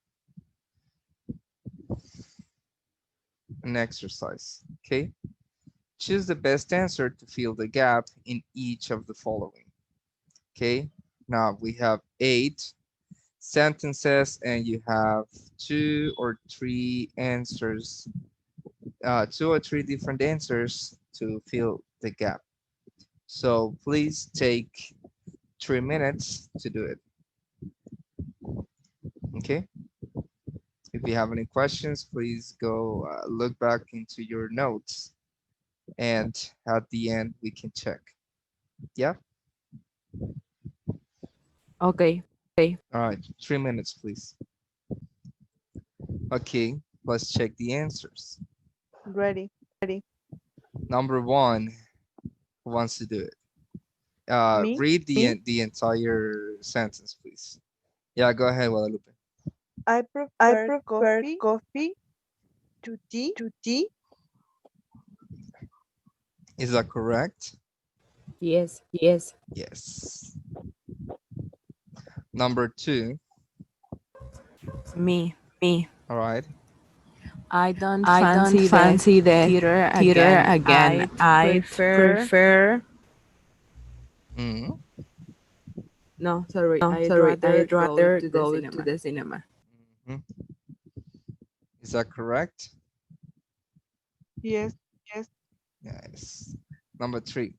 an exercise. Okay, choose the best answer to fill the gap in each of the following. Okay, now we have 8 sentences and you have 2 or 3 answers, 2 or 3 different answers to fill the gap. So please take 3 minutes to do it. Okay, if you have any questions, please go look back into your notes, and at the end we can check. Yeah. Okay. All right, 3 minutes, please. Okay, let's check the answers. Ready. Number one, who wants to do it? Me? Read the entire sentence, please. Yeah, go ahead, Guadalupe. I prefer coffee to tea. Is that correct? Yes. Yes. Number 2. Me. All right. I don't I don't fancy the fancy the theater theater again. again. I'd I'd prefer. prefer. Mm. No, sorry. No, I'd sorry. rather I'd go rather to the go to cinema. the cinema. Mhm. Is that correct? Yes. Yes. Number 3.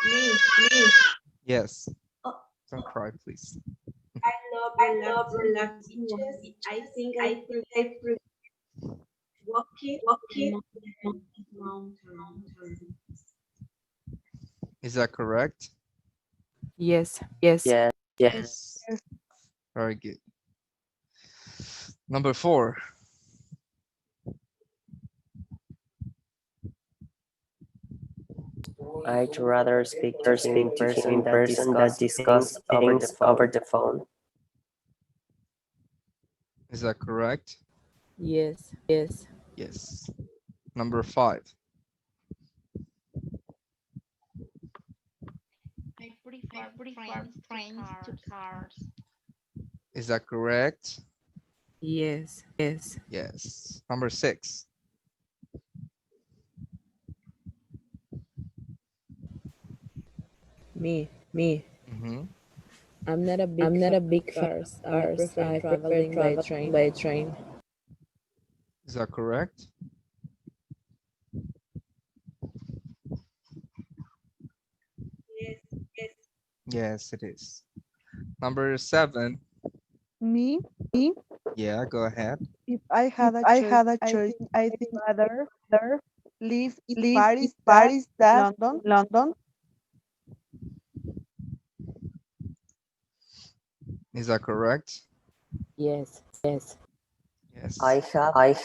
Me. Yes. Oh, Don't cry, please. I love relaxing on the beaches. I prefer walking on mountains. Is that correct? Yes. Yes. Yes. Very good. Number 4. I'd rather speak to him in person than discuss things over the phone. Is that correct? Yes. Yes. Number 5. I prefer trains to cars. Is that correct? Yes. Yes. Number 6. Me. Mm-hmm. I'm not a I'm big not fan a of big fan of cars. I cars. prefer I prefer traveling by traveling train. by train. Is that correct? Yes, it is. Number 7. Me. Yeah, go ahead. If I If had a I choice, had a I choice, think I I'd think I'd rather rather live in live in Paris than Paris than London. London. Is that correct? Yes. Yes. I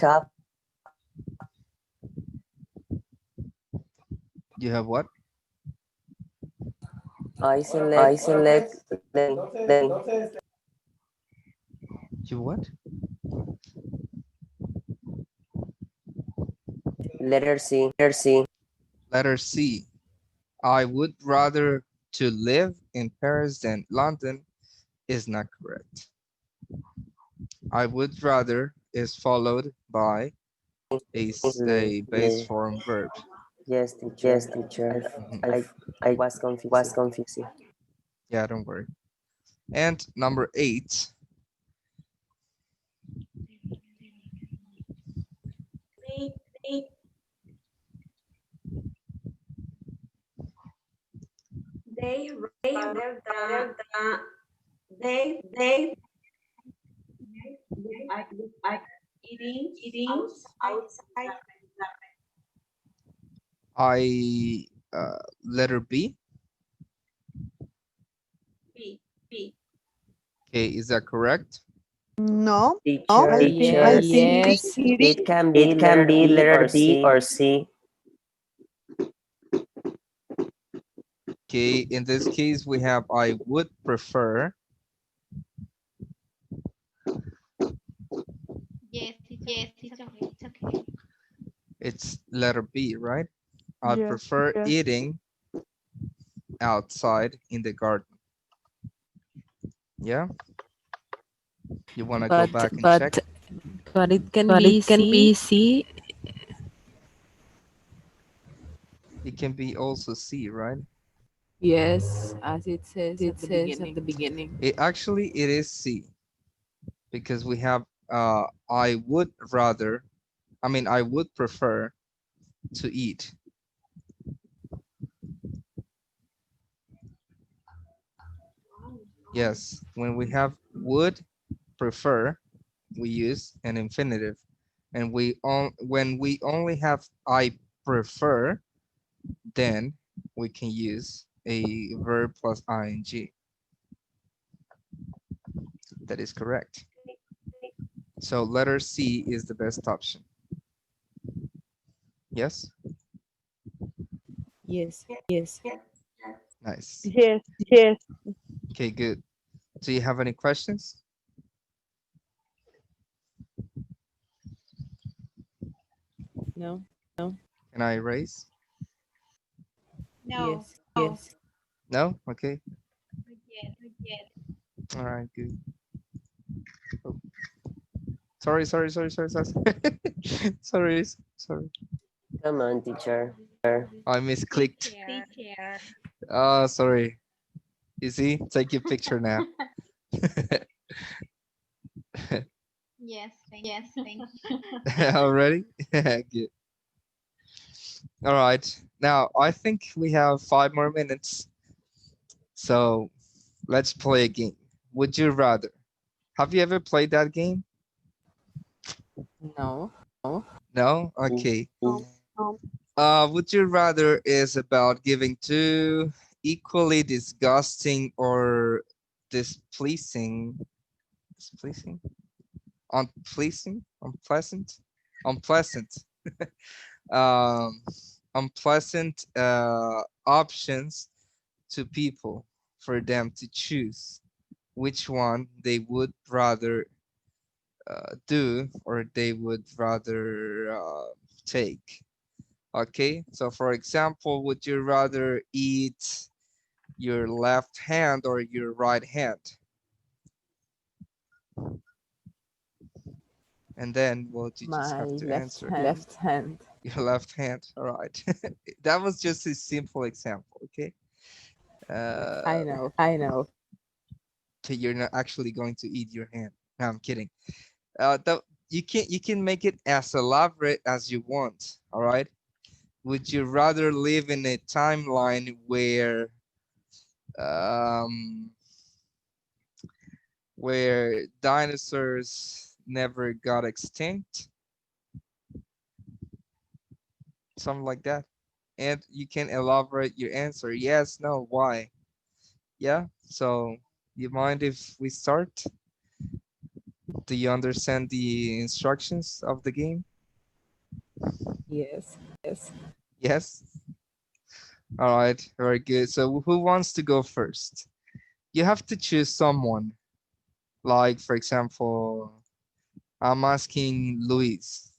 have You have what? I select the You what? letter C. Letter C. I would rather to live in Paris than London is not correct. I would rather is followed by a base form verb. Yes, teacher. Mhm. I was confused. Yeah, don't worry. And number 8. Me, they rather than they I eating outside. Letter B. B. Okay, is that correct? No. Teacher, I think Yes. it can be letter B or C. Okay, in this case, we have I would prefer. Yes, it's okay. It's okay. It's letter B, right? I Yes. prefer eating outside in the garden. Yeah? You want to go But back and but check? but it can But be it can be C. It can be also C, right? Yes, as it says It at the says at beginning. the beginning. It is C because we have I would rather, I would prefer to eat. Yes, when we have would prefer, we use an infinitive. And when we only have I prefer, then we can use a verb plus ing. That is correct. So letter C is the best option. Yes? Yes. Nice. Yes. Okay, good. Do you have any questions? No. No. Can I erase? No, Yes. Yes. No? Okay. not yet. All right, good. Oh, sorry. Sorry. Sorry. Come on, teacher. I misclicked. Teacher. Oh, sorry. You see? Take your picture now. Yes, thank you. Already? Good. All right. Now, I think we have 5 more minutes. So let's play a game. Would you rather? Have you ever played that game? No. No. No? Okay. Um, um, Would you rather is about giving two equally disgusting or displeasing, displeasing, unpleasing, unpleasant, um, unpleasant options to people for them to choose which one they would rather do or they would rather take. Okay, so for example, would you rather eat your left hand or your right hand? And then, well, you just My have to left answer. hand. Left hand. Your left hand. All right. That was just a simple example. Okay. I know. I know. So you're not actually going to eat your hand. No, I'm kidding. You can make it as elaborate as you want. All right. Would you rather live in a timeline um, where dinosaurs never got extinct? Something like that. And you can elaborate your answer. Yes, no, why? Yeah. So you mind if we start? Do you understand the instructions of the game? Yes. Yes. Yes. All right. Very good. So who wants to go first? You have to choose someone. Like, for example, I'm asking Luis.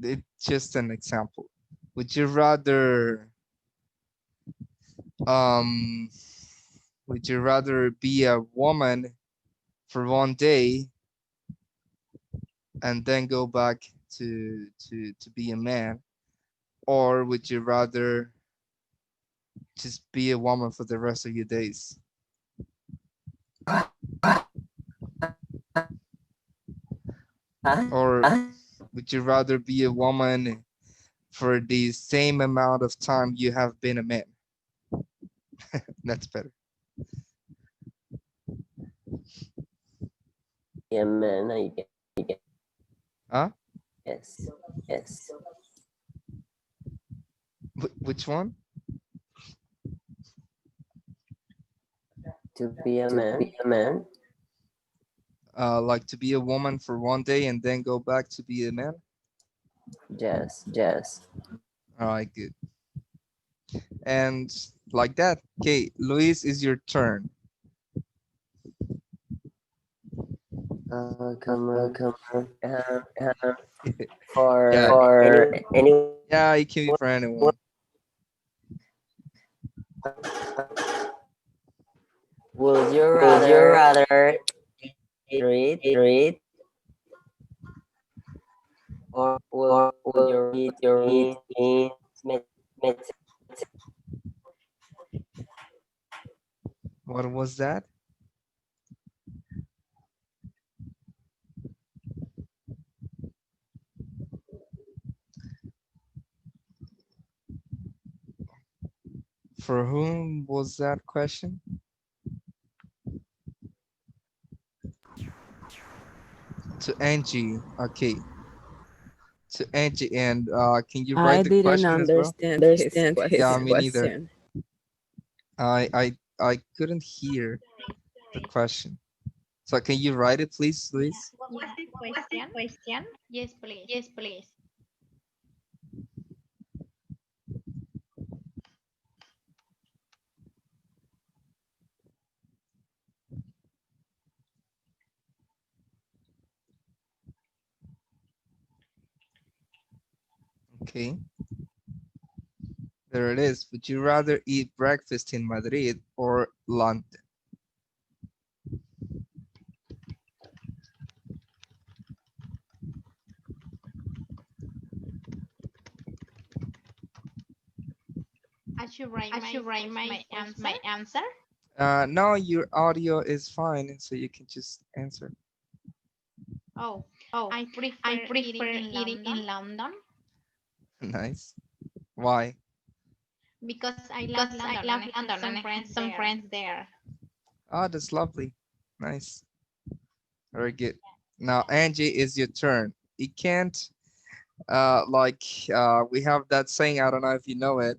It's just an example. Would you rather um would you rather be a woman for one day and then go back to be a man, or would you rather just be a woman for the rest of your days? Or would you rather be a woman for the same amount of time you have been a man? That's better. Yeah, man, I Huh? guess. Yes. Which one? To be a man. Like to be a woman for one day and then go back to be a man? Yes. Yes. All right, good. And like that. Okay, Luis, is your turn. Come on. For Yeah, any yeah, it can be for anyone. would you rather read or would you read in med- What was that? For whom was that question? To Angie. Okay. To Angie, and can you write I the didn't question as well? understand his Yeah, question. me neither. I couldn't hear the question. So can you write it, please, Luis? What was the question? Yes, please. Okay. There it is. Would you rather eat breakfast in Madrid or London? I should write my answer. No, your audio is fine, so you can just answer. Oh, Oh, I I prefer eating prefer in eating London in London Nice. Why? because I love because I London love and I have London some and I have friends some there. friends there. Oh, that's lovely. Nice. Very good. Now, Angie, is your turn. You can't, we have that saying, I don't know if you know it,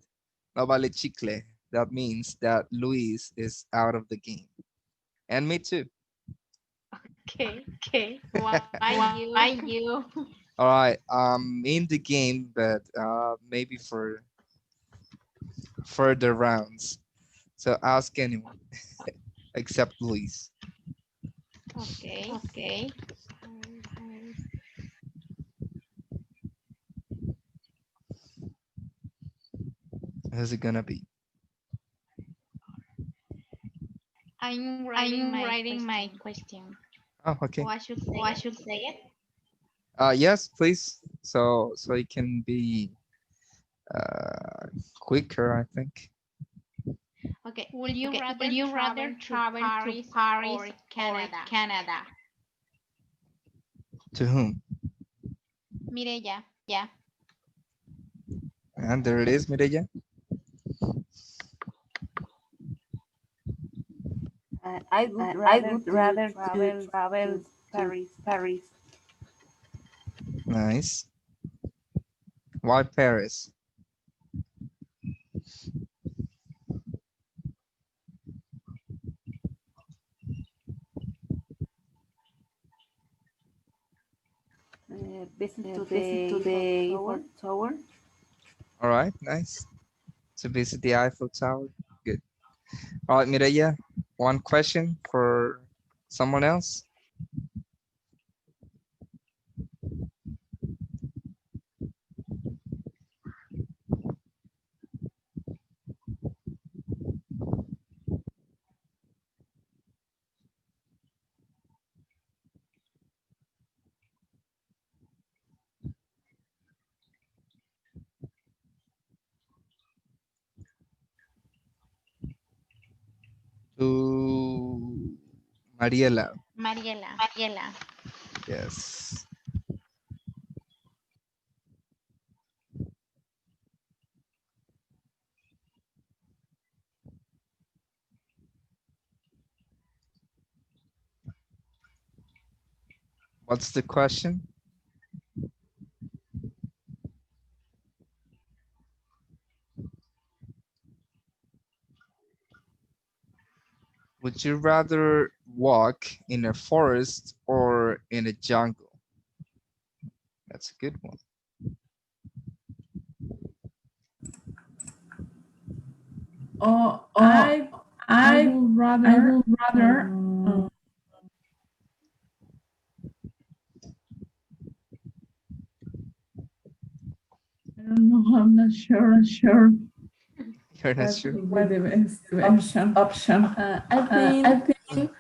no vale chicle. That means that Luis is out of the game. And me too. Okay, Okay. why Why you? you? All right, in the game, but maybe for further rounds. So ask anyone except Luis. Okay. Okay. Who's it gonna be? I'm writing I'm my writing my question. question. Oh, okay. Oh, I should say Oh, I it. should say it. Yes, please. So it can be uh, quicker, I think. Okay. Would you Okay. Will rather you travel rather to travel to Paris Paris or or Canada? Canada? To whom? Mireya, Yeah. And there it is, Mireya. I would rather to travel to Paris. Nice. Why Paris? Visit to the Eiffel Tower. All right, nice. To visit the Eiffel Tower. Good. All right, Mireya, one question for someone else. To Mariela. Mariela. Mariela. Yes. What's the question? Would you rather walk in a forest or in a jungle? That's a good one. Oh, Oh, I would rather I don't know, I'm not sure you're not what sure? would be the best option. I think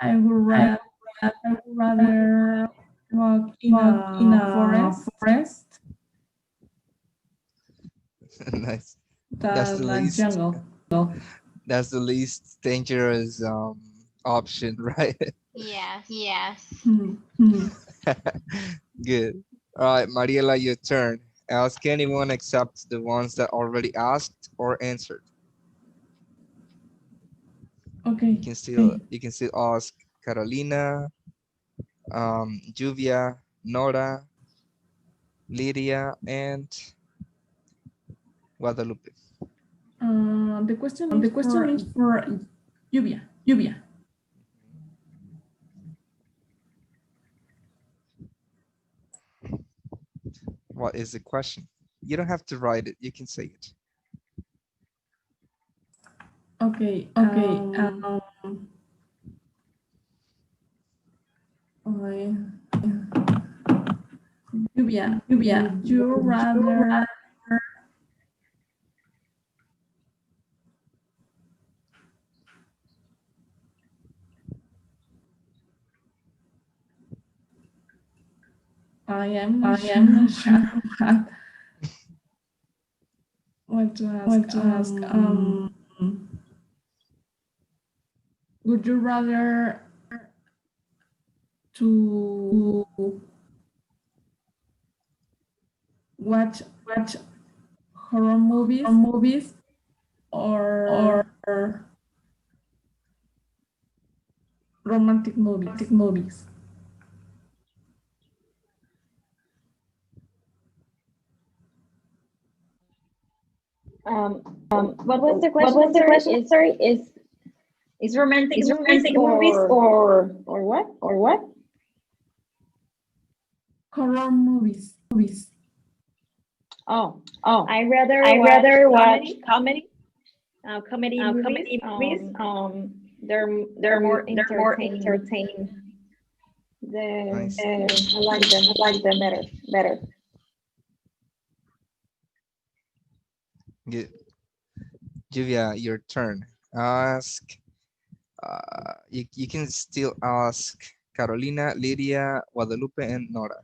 I would rather walk in a forest Nice. That's the than a least. jungle. That's the least dangerous option, right? Yes. Yes. Good. All right, Mariela, your turn. Ask anyone except the ones that already asked or answered. Okay. You can still ask Carolina, Juvia, Nora, Lydia, and Guadalupe. The question is for Lluvia. What is the question? You don't have to write it. You can say it. Okay. Lluvia, would you rather I am not sure what to ask. Would you rather to watch horror movies or romantic movies? What was the question? Sorry, is romantic movies or what? Horror movies. Oh, I rather watch comedy. Comedy movies. They're more entertaining. Nice. I like them better. Good. Julia, your turn. Ask. You can still ask Carolina, Lydia, Guadalupe, and Nora.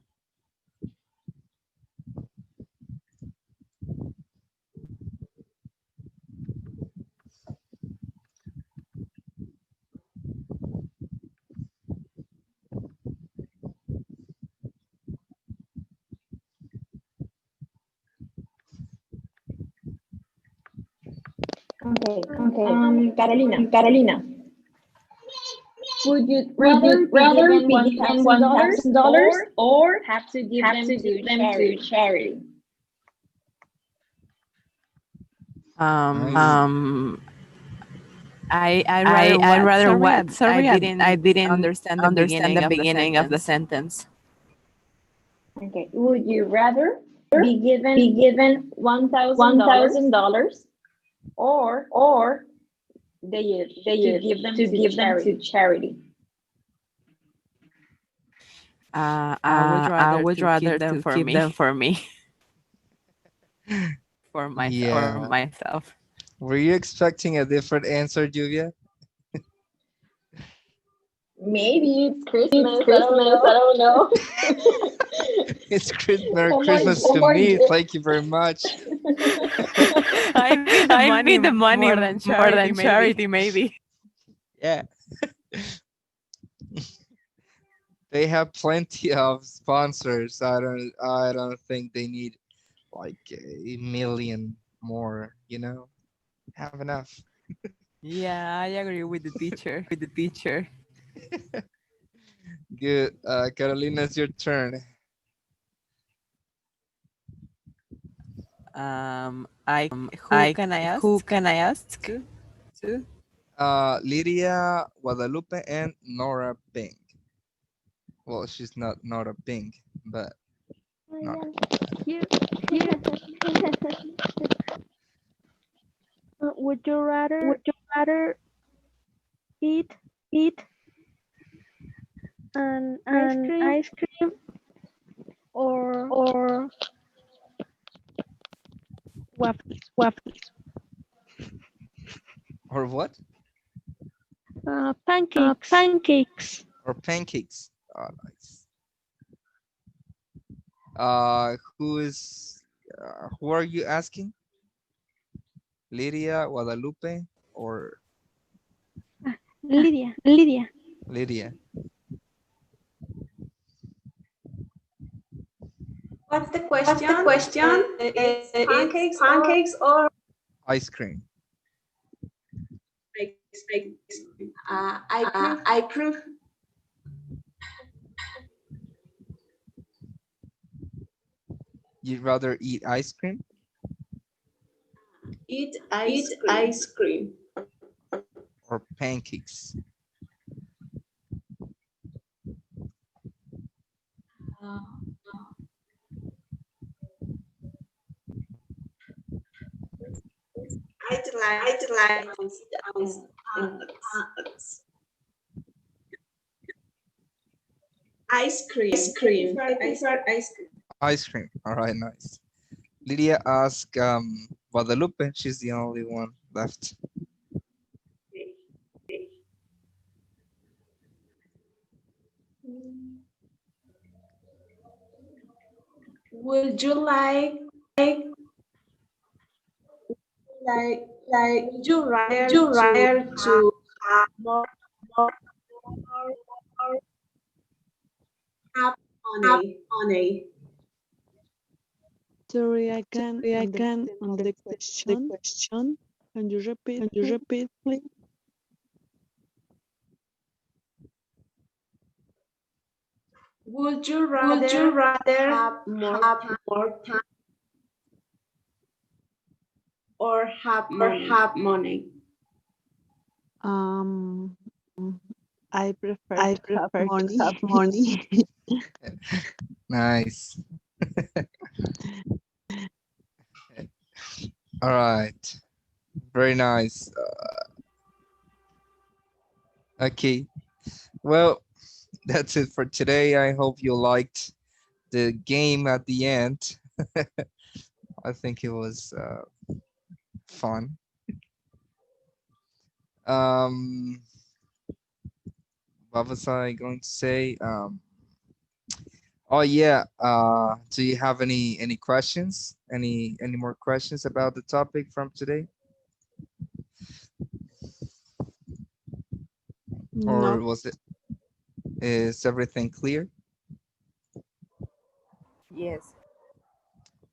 Okay. Carolina. Would you rather be given $1,000 or have to give them to charity? I rather what? Sorry, I didn't understand understand the beginning of the sentence. Okay. Would you rather be given $1,000 or they give them to charity? I would rather to keep them for me. For Yeah. myself. Were you expecting a different answer, Julia? Maybe it's Christmas. I don't know. It's Merry Christmas to me. Thank you very much. I mean the money more than charity, maybe. Yeah. They have plenty of sponsors. I don't think they need like a million more, Have enough. Yeah, I agree with the teacher. Good. Carolina, it's your turn. Who can I ask? To? Lydia, Guadalupe, and Nora Bing. Well, she's not Nora Bing, but Nora. Would you rather eat an ice cream or waffles? Or what? Pancakes. Or pancakes. Oh, nice. Who are you asking? Lydia, Guadalupe, or Lydia. Lydia? What's the question? It's pancakes or Ice cream. I prefer You'd rather eat ice cream eat ice cream. or pancakes? I'd like pancakes. Ice cream. I prefer ice cream. Ice cream. All right, nice. Lydia asked Guadalupe. She's the only one left. Would you like would you rather to have more or have money? Sorry, I can understand the question. Can you repeat, please? Would you rather have more time or have money? Um, I prefer to have money. Nice. All right. Very nice. Okay. Well, that's it for today. I hope you liked the game at the end. I think it was fun. Um, what was I going to say? Oh yeah. Do you have any questions? Any more questions about the topic from today, or No. was it? Is everything clear? Yes.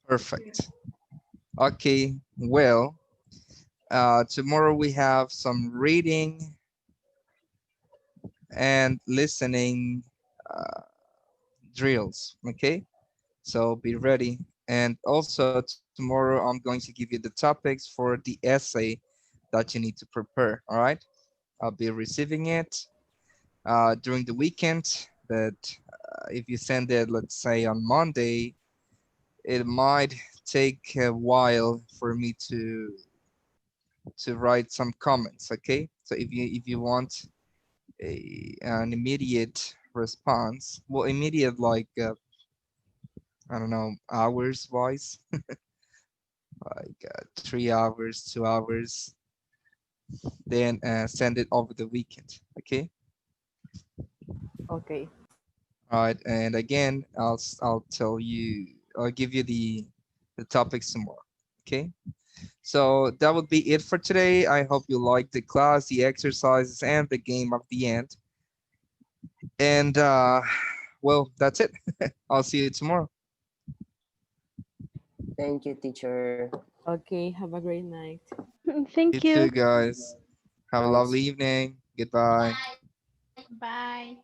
Perfect. Okay. Well, tomorrow we have some reading and listening uh, drills. Okay. So be ready. And also tomorrow I'm going to give you the topics for the essay that you need to prepare. All right. I'll be receiving it during the weekend. But if you send it, let's say on Monday, it might take a while for me to write some comments. Okay. So if you want an immediate response, well, immediate like I don't know, hours wise, like 3 hours, 2 hours, then send it over the weekend. Okay. Okay. All right. And again, I'll tell you, I'll give you the topics tomorrow. Okay. So that would be it for today. I hope you liked the class, the exercises, and the game of the end. And well, that's it. I'll see you tomorrow. Thank you, teacher. Okay. Have a great night. You Thank too, you. guys. Have a Nice. lovely evening. Goodbye. Bye.